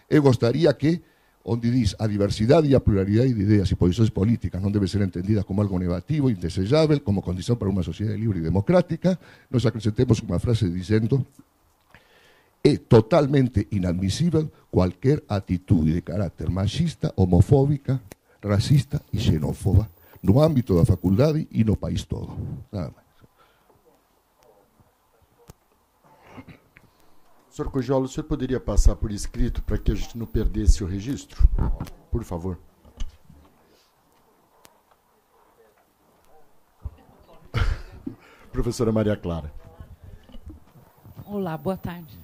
eu gostaria que, onde diz a diversidade e a pluralidade de ideias e posições políticas não deve ser entendida como algo negativo e indesejável, como condição para uma sociedade livre e democrática, nós acrescentemos uma frase dizendo: é totalmente inadmissível qualquer atitude de caráter machista, homofóbica, racista e xenófoba no âmbito da faculdade e no país todo. Nada mais. Professor Cogiola, o senhor poderia passar por escrito para que a gente não perdesse o registro? Por favor. Professora Maria Clara. Olá, boa tarde.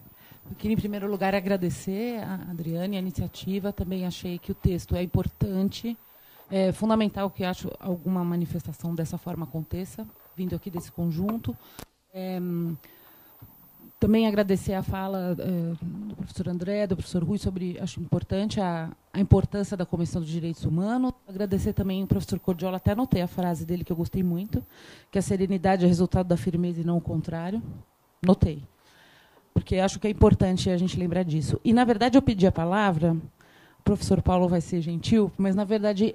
Eu queria, em primeiro lugar, agradecer a Adriane a iniciativa. Também achei que o texto é importante. É fundamental que acho alguma manifestação dessa forma aconteça, vindo aqui desse conjunto. Também agradecer a fala do professor André, do professor Rui, sobre, acho importante, a importância da Comissão dos Direitos Humanos. Agradecer também ao professor Cogiola, até anotei a frase dele, que eu gostei muito, que a serenidade é resultado da firmeza e não o contrário. Notei. porque acho que é importante a gente lembrar disso. E, na verdade, eu pedi a palavra, o professor Paulo vai ser gentil, mas, na verdade,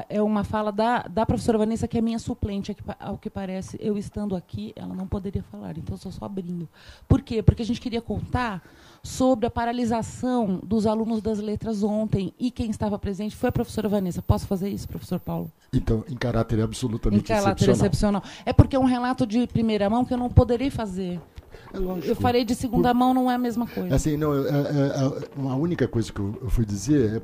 é uma fala da professora Vanessa, que é minha suplente, ao que parece. Eu estando aqui, ela não poderia falar, então eu estou só abrindo. Por quê? Porque a gente queria contar sobre a paralisação dos alunos das letras ontem, e quem estava presente foi a professora Vanessa. Posso fazer isso, professor Paulo? Então, em caráter absolutamente excepcional. Em caráter excepcional. É porque é um relato de primeira mão que eu não poderei fazer. É lógico. Eu farei de segunda mão, não é a mesma coisa. Assim, não, a única coisa que eu fui dizer é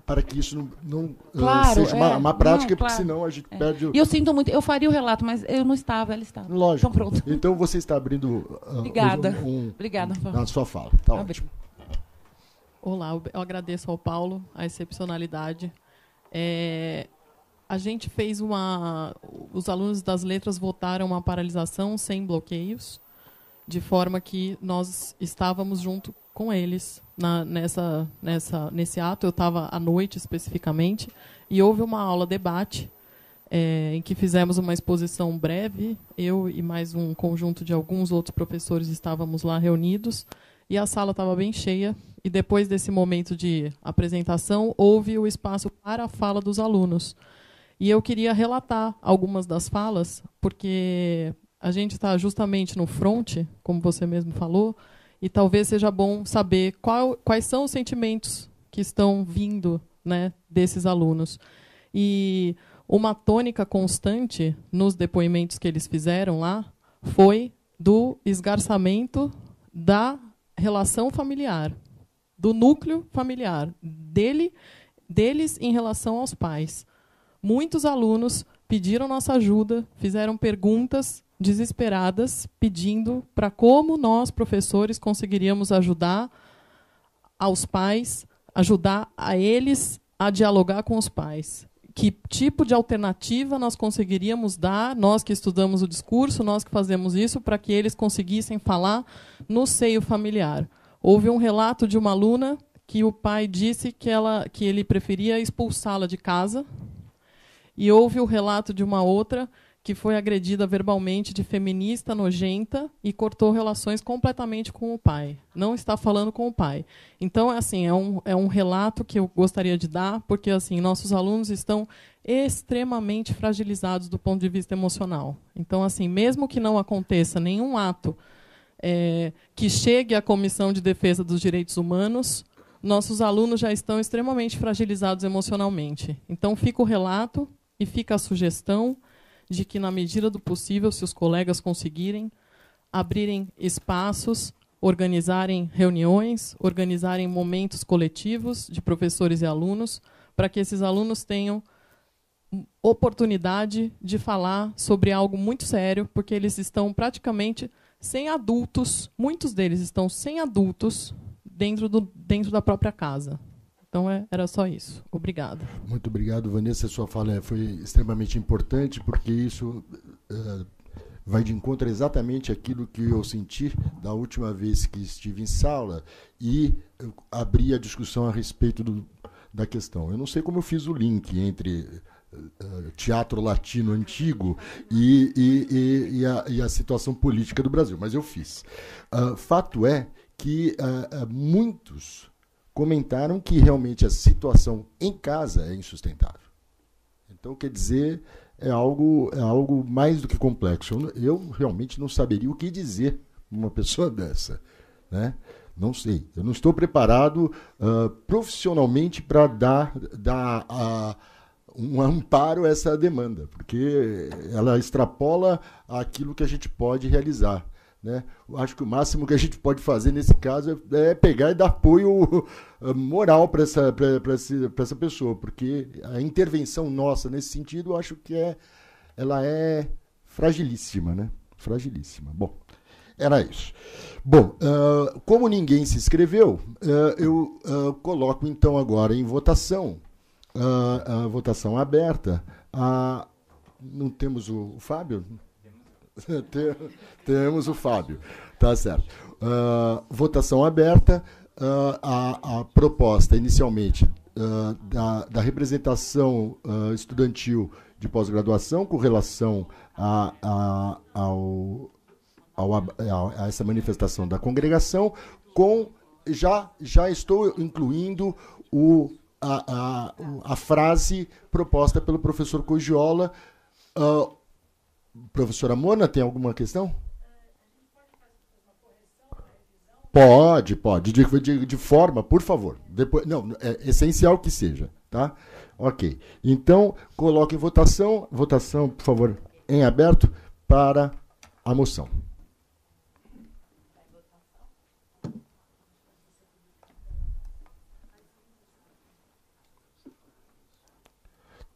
para que isso não claro, seja uma prática, não, porque claro. senão a gente perde... E eu sinto muito, eu faria o relato, mas eu não estava, ela estava. Lógico. Então, pronto. Então você está abrindo Obrigada. Obrigada, na sua fala. Tá ótimo. Olá, eu agradeço ao Paulo a excepcionalidade. A gente fez os alunos das letras votaram uma paralisação sem bloqueios, de forma que nós estávamos junto com eles nesse ato. Eu estava à noite, especificamente, e houve uma aula-debate em que fizemos uma exposição breve. Eu e mais um conjunto de alguns outros professores estávamos lá reunidos, e a sala estava bem cheia. E depois desse momento de apresentação, houve o espaço para a fala dos alunos. E eu queria relatar algumas das falas, porque a gente está justamente no front, como você mesmo falou, e talvez seja bom saber quais são os sentimentos que estão vindo, né, desses alunos. E uma tônica constante nos depoimentos que eles fizeram lá foi do esgarçamento da relação familiar, do núcleo familiar, deles em relação aos pais. Muitos alunos pediram nossa ajuda, fizeram perguntas desesperadas, pedindo para como nós, professores, conseguiríamos ajudar aos pais, ajudar a eles a dialogar com os pais. Que tipo de alternativa nós conseguiríamos dar, nós que estudamos o discurso, nós que fazemos isso, para que eles conseguissem falar no seio familiar. Houve um relato de uma aluna que o pai disse que ele preferia expulsá-la de casa, e houve o relato de uma outra que foi agredida verbalmente de feminista nojenta e cortou relações completamente com o pai. Não está falando com o pai. Então, assim, é um relato que eu gostaria de dar, porque assim, nossos alunos estão extremamente fragilizados do ponto de vista emocional. Então, assim, mesmo que não aconteça nenhum ato que chegue à Comissão de Defesa dos Direitos Humanos, nossos alunos já estão extremamente fragilizados emocionalmente. Então, fica o relato e fica a sugestão de que, na medida do possível, se os colegas conseguirem, abrirem espaços, organizarem reuniões, organizarem momentos coletivos de professores e alunos, para que esses alunos tenham oportunidade de falar sobre algo muito sério, porque eles estão praticamente sem adultos, muitos deles estão sem adultos dentro da própria casa. Então, era só isso. Obrigada. Muito obrigado, Vanessa. Sua fala foi extremamente importante, porque isso vai de encontro exatamente aquilo que eu senti da última vez que estive em sala e abri a discussão a respeito da questão. Eu não sei como eu fiz o link entre teatro latino antigo e a situação política do Brasil, mas eu fiz. Fato é que muitos comentaram que realmente a situação em casa é insustentável. Então, quer dizer, é algo mais do que complexo. Eu realmente não saberia o que dizer uma pessoa dessa, né? Não sei. Eu não estou preparado profissionalmente para dar um amparo a essa demanda, porque ela extrapola aquilo que a gente pode realizar. Né? Eu acho que o máximo que a gente pode fazer nesse caso é pegar e dar apoio moral para essa pessoa, porque a intervenção nossa nesse sentido, eu acho que ela é fragilíssima, né? Fragilíssima. Bom, era isso. Bom, como ninguém se inscreveu, eu coloco então agora em votação, a votação aberta. Não temos o Fábio? Temos o Fábio, tá certo. Votação aberta. A proposta inicialmente da representação estudantil de pós-graduação com relação a essa manifestação da congregação, já estou incluindo a frase proposta pelo professor Cogiola. Professora Mona, tem alguma questão? Pode, de forma, por favor. Depois, não, é essencial que seja, tá? Ok. Então, coloque em votação, por favor, em aberto para a moção.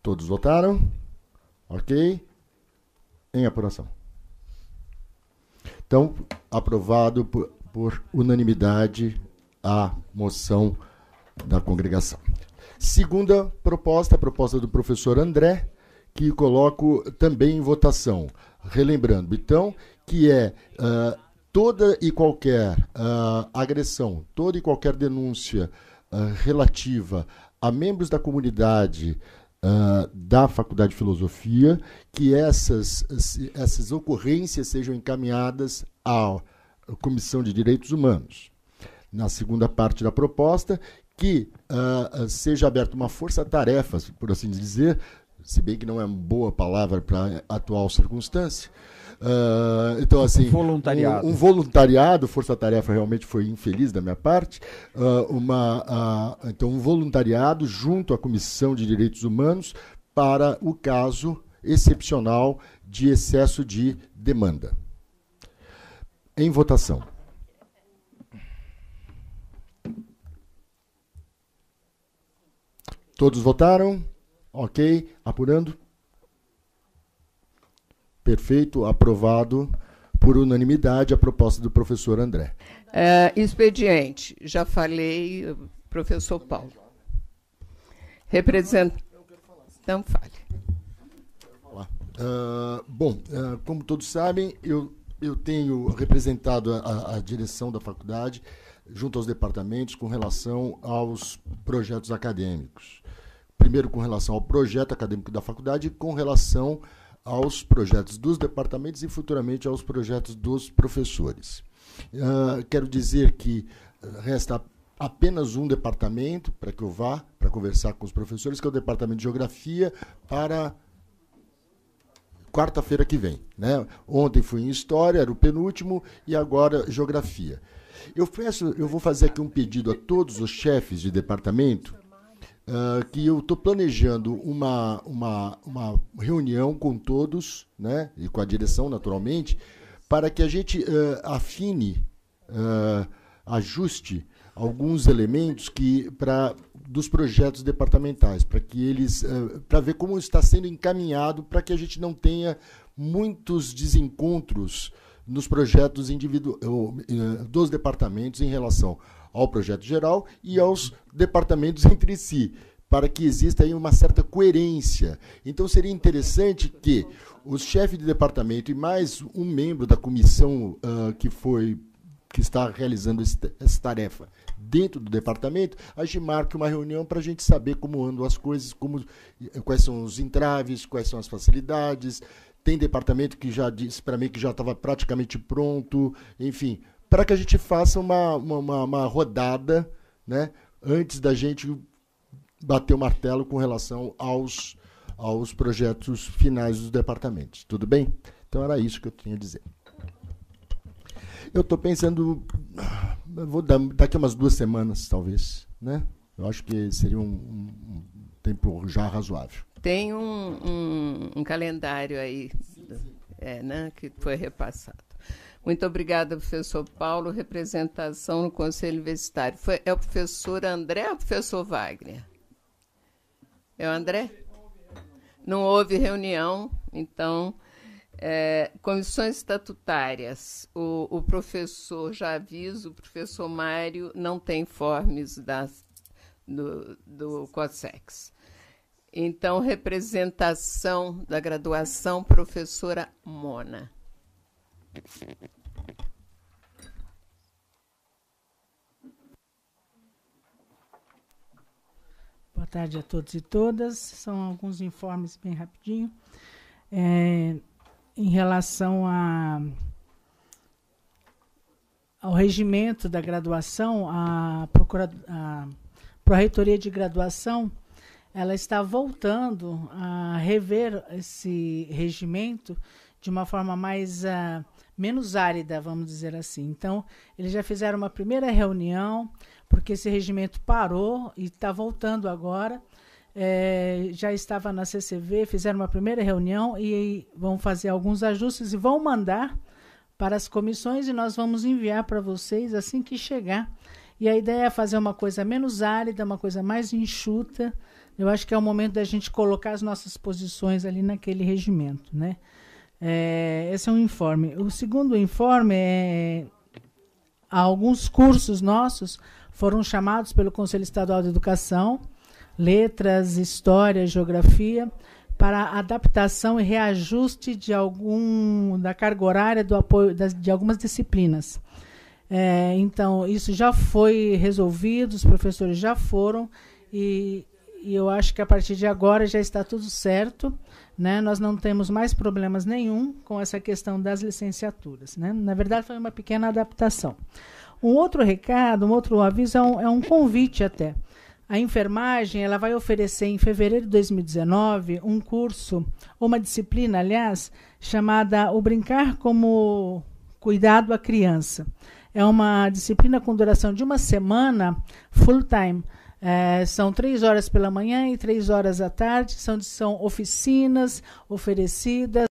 Todos votaram? Ok. Em apuração. Então, aprovado por unanimidade a moção da congregação. Segunda proposta, a proposta do professor André, que coloco também em votação. Relembrando, então, que é toda e qualquer agressão, toda e qualquer denúncia relativa a membros da comunidade da Faculdade de Filosofia, que essas ocorrências sejam encaminhadas à Comissão de Direitos Humanos. Na segunda parte da proposta, que seja aberta uma força-tarefa, por assim dizer, se bem que não é uma boa palavra para a atual circunstância. Então, assim, voluntariado. Um voluntariado, força-tarefa realmente foi infeliz da minha parte, então um voluntariado junto à Comissão de Direitos Humanos para o caso excepcional de excesso de demanda. Em votação. Todos votaram? Ok. Apurando. Perfeito. Aprovado por unanimidade a proposta do professor André. Expediente. Já falei, professor Paulo. Então, fale. Como todos sabem, eu tenho representado a direção da faculdade junto aos departamentos com relação aos projetos acadêmicos. Primeiro com relação ao projeto acadêmico da faculdade e com relação aos projetos dos departamentos e futuramente aos projetos dos professores. Quero dizer que resta apenas um departamento para que eu vá para conversar com os professores, que é o departamento de Geografia, para quarta-feira que vem, né? Ontem fui em História, era o penúltimo, e agora Geografia. Eu vou fazer aqui um pedido a todos os chefes de departamento, que eu estou planejando uma reunião com todos, né, e com a direção, naturalmente, para que a gente afine, ajuste alguns elementos dos projetos departamentais, para que eles, para ver como está sendo encaminhado, para que a gente não tenha muitos desencontros nos projetos dos departamentos em relação ao projeto geral e aos departamentos entre si, para que exista aí uma certa coerência. Então, seria interessante que os chefes de departamento e mais um membro da comissão que está realizando essa tarefa dentro do departamento, a gente marque uma reunião para a gente saber como andam as coisas, quais são os entraves, quais são as facilidades. Tem departamento que já disse para mim que já estava praticamente pronto, enfim, para que a gente faça uma rodada, né, antes da gente bater o martelo com relação aos projetos finais dos departamentos. Tudo bem? Então era isso que eu tinha a dizer. Eu estou pensando, vou dar daqui a umas 2 semanas, talvez, né? Eu acho que seria um tempo já razoável. Tem um calendário aí, né, que foi repassado. Muito obrigada, professor Paulo. Representação no Conselho Universitário. É o professor André ou o professor Wagner? É o André? Não houve reunião, então... comissões estatutárias. O professor, já aviso, o professor Mário não tem informes do COSEX. Então, representação da graduação, professora Mona. Boa tarde a todos e todas. São alguns informes bem rapidinho. Em relação ao regimento da graduação, a Pró-Reitoria de Graduação, ela está voltando a rever esse regimento de uma forma menos árida, vamos dizer assim. Então, eles já fizeram uma primeira reunião, porque esse regimento parou e está voltando agora. Já estava na CCV, fizeram uma primeira reunião e vão fazer alguns ajustes e vão mandar para as comissões e nós vamos enviar para vocês assim que chegar. E a ideia é fazer uma coisa menos árida, uma coisa mais enxuta. Eu acho que é o momento da gente colocar as nossas posições ali naquele regimento, né? Esse é um informe. O segundo informe é alguns cursos nossos foram chamados pelo Conselho Estadual de Educação, Letras, História, Geografia, para adaptação e reajuste da carga horária do apoio de algumas disciplinas. Então, isso já foi resolvido, os professores já foram, e eu acho que a partir de agora já está tudo certo, né? Nós não temos mais problemas nenhum com essa questão das licenciaturas, né? Na verdade, foi uma pequena adaptação. Um outro recado, um outro aviso, é um convite até. A enfermagem ela vai oferecer em fevereiro de 2019 um curso, uma disciplina, aliás, chamada O Brincar como Cuidado à Criança. É uma disciplina com duração de uma semana, full time. São 3 horas pela manhã e 3 horas à tarde. São oficinas oferecidas.